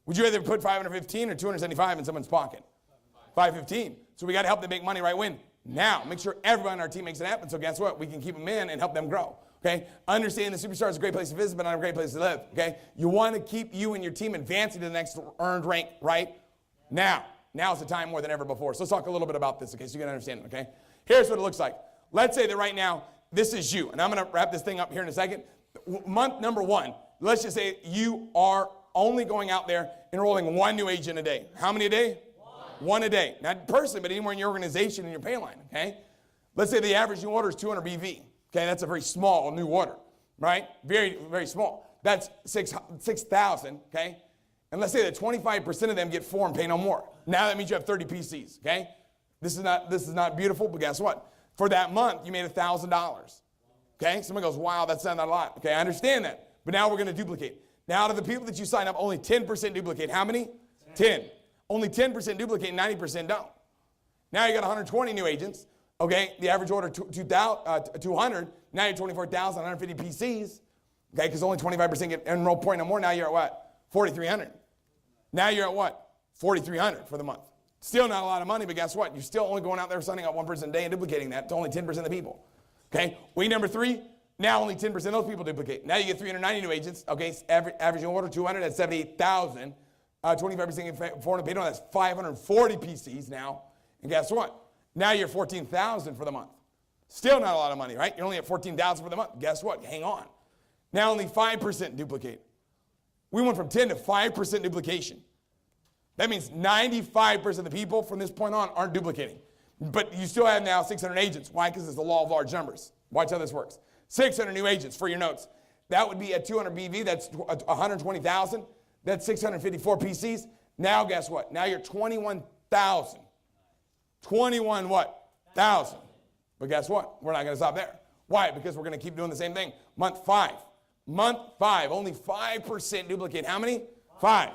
Would you rather put $515 or $275 in someone's pocket? $515. So we got to help them make money right when. Now, make sure everyone on our team makes it happen. So guess what? We can keep them in and help them grow. Okay? Understand the superstar is a great place to visit, but not a great place to live. Okay? You want to keep you and your team advancing to the next earned rank right now. Now is the time more than ever before. So let's talk a little bit about this, okay? So you can understand it, okay? Here's what it looks like. Let's say that right now, this is you. And I'm going to wrap this thing up here in a second. Month number 1, let's just say you are only going out there enrolling 1 new agent a day. How many a day? 1 a day. Not personally, but anywhere in your organization, in your pay line, okay? Let's say the average new order is 200 BV. Okay, that's a very small new order, right? Very, very small. That's 6,000, okay? And let's say that 25% of them get 4 and pay no more. Now that means you have 30 PCs, okay? This is not beautiful, but guess what? For that month, you made $1,000, okay? Somebody goes, wow, that's not a lot. Okay, I understand that. But now we're going to duplicate. Now, out of the people that you sign up, only 10% duplicate. How many? 10. Only 10% duplicate, 90% don't. Now you got 120 new agents. Okay, the average order 200. Now you're 24,150 PCs. Okay, because only 25% get enrolled point no more. Now you're at what? 4,300. Now you're at what? 4,300 for the month. Still not a lot of money, but guess what? You're still only going out there signing up 1 person a day and duplicating that to only 10% of the people. Okay, week number 3. Now only 10% of those people duplicate. Now you get 390 new agents. Okay, average order 200. That's 78,000. 25% get 400 paid on. That's 540 PCs now. And guess what? Now you're 14,000 for the month. Still not a lot of money, right? You're only at 14,000 for the month. Guess what? Hang on. Now only 5% duplicate. We went from 10 to 5% duplication. That means 95% of the people from this point on aren't duplicating. But you still have now 600 agents. Why? Because it's the law of large numbers. Watch how this works. 600 new agents for your notes. That would be at 200 BV. That's 120,000. That's 654 PCs. Now guess what? Now you're 21,000. 21 what? 1,000. But guess what? We're not going to stop there. Why? Because we're going to keep doing the same thing. Month 5. Month 5. Only 5% duplicate. How many? 5.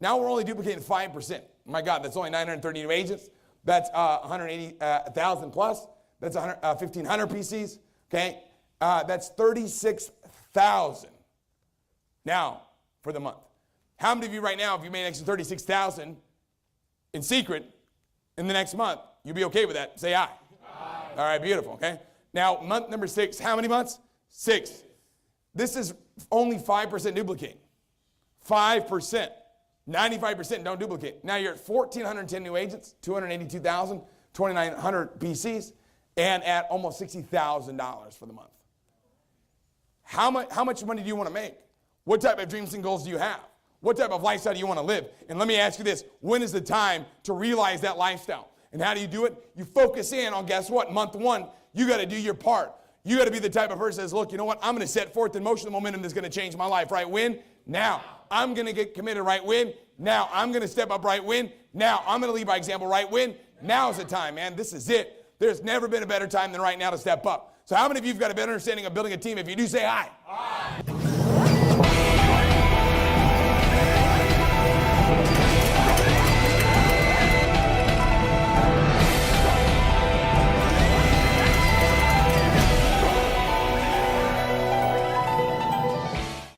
Now we're only duplicating 5%. My God, that's only 930 new agents. That's 180,000 plus. That's 1,500 PCs. Okay? That's 36,000. Now, for the month. How many of you right now, if you made an extra 36,000 in secret in the next month, you'll be okay with that? Say aye. Aye. All right, beautiful, okay? Now, month number 6, how many months? 6. This is only 5% duplicate. 5%. 95% don't duplicate. Now you're at 1,410 new agents, 282,000, 2,900 PCs, and at almost $60,000 for the month. How much money do you want to make? What type of dreams and goals do you have? What type of lifestyle do you want to live? And let me ask you this. When is the time to realize that lifestyle? And how do you do it? You focus in on, guess what? Month 1, you got to do your part. You got to be the type of person that says, look, you know what? I'm going to set forth in motion the momentum that's going to change my life. Right when? Now. I'm going to get committed right when? Now. I'm going to step up right when? Now. I'm going to lead by example right when? Now's the time, man. This is it. There's never been a better time than right now to step up. So how many of you have got a better understanding of building a team? If you do, say aye. Aye.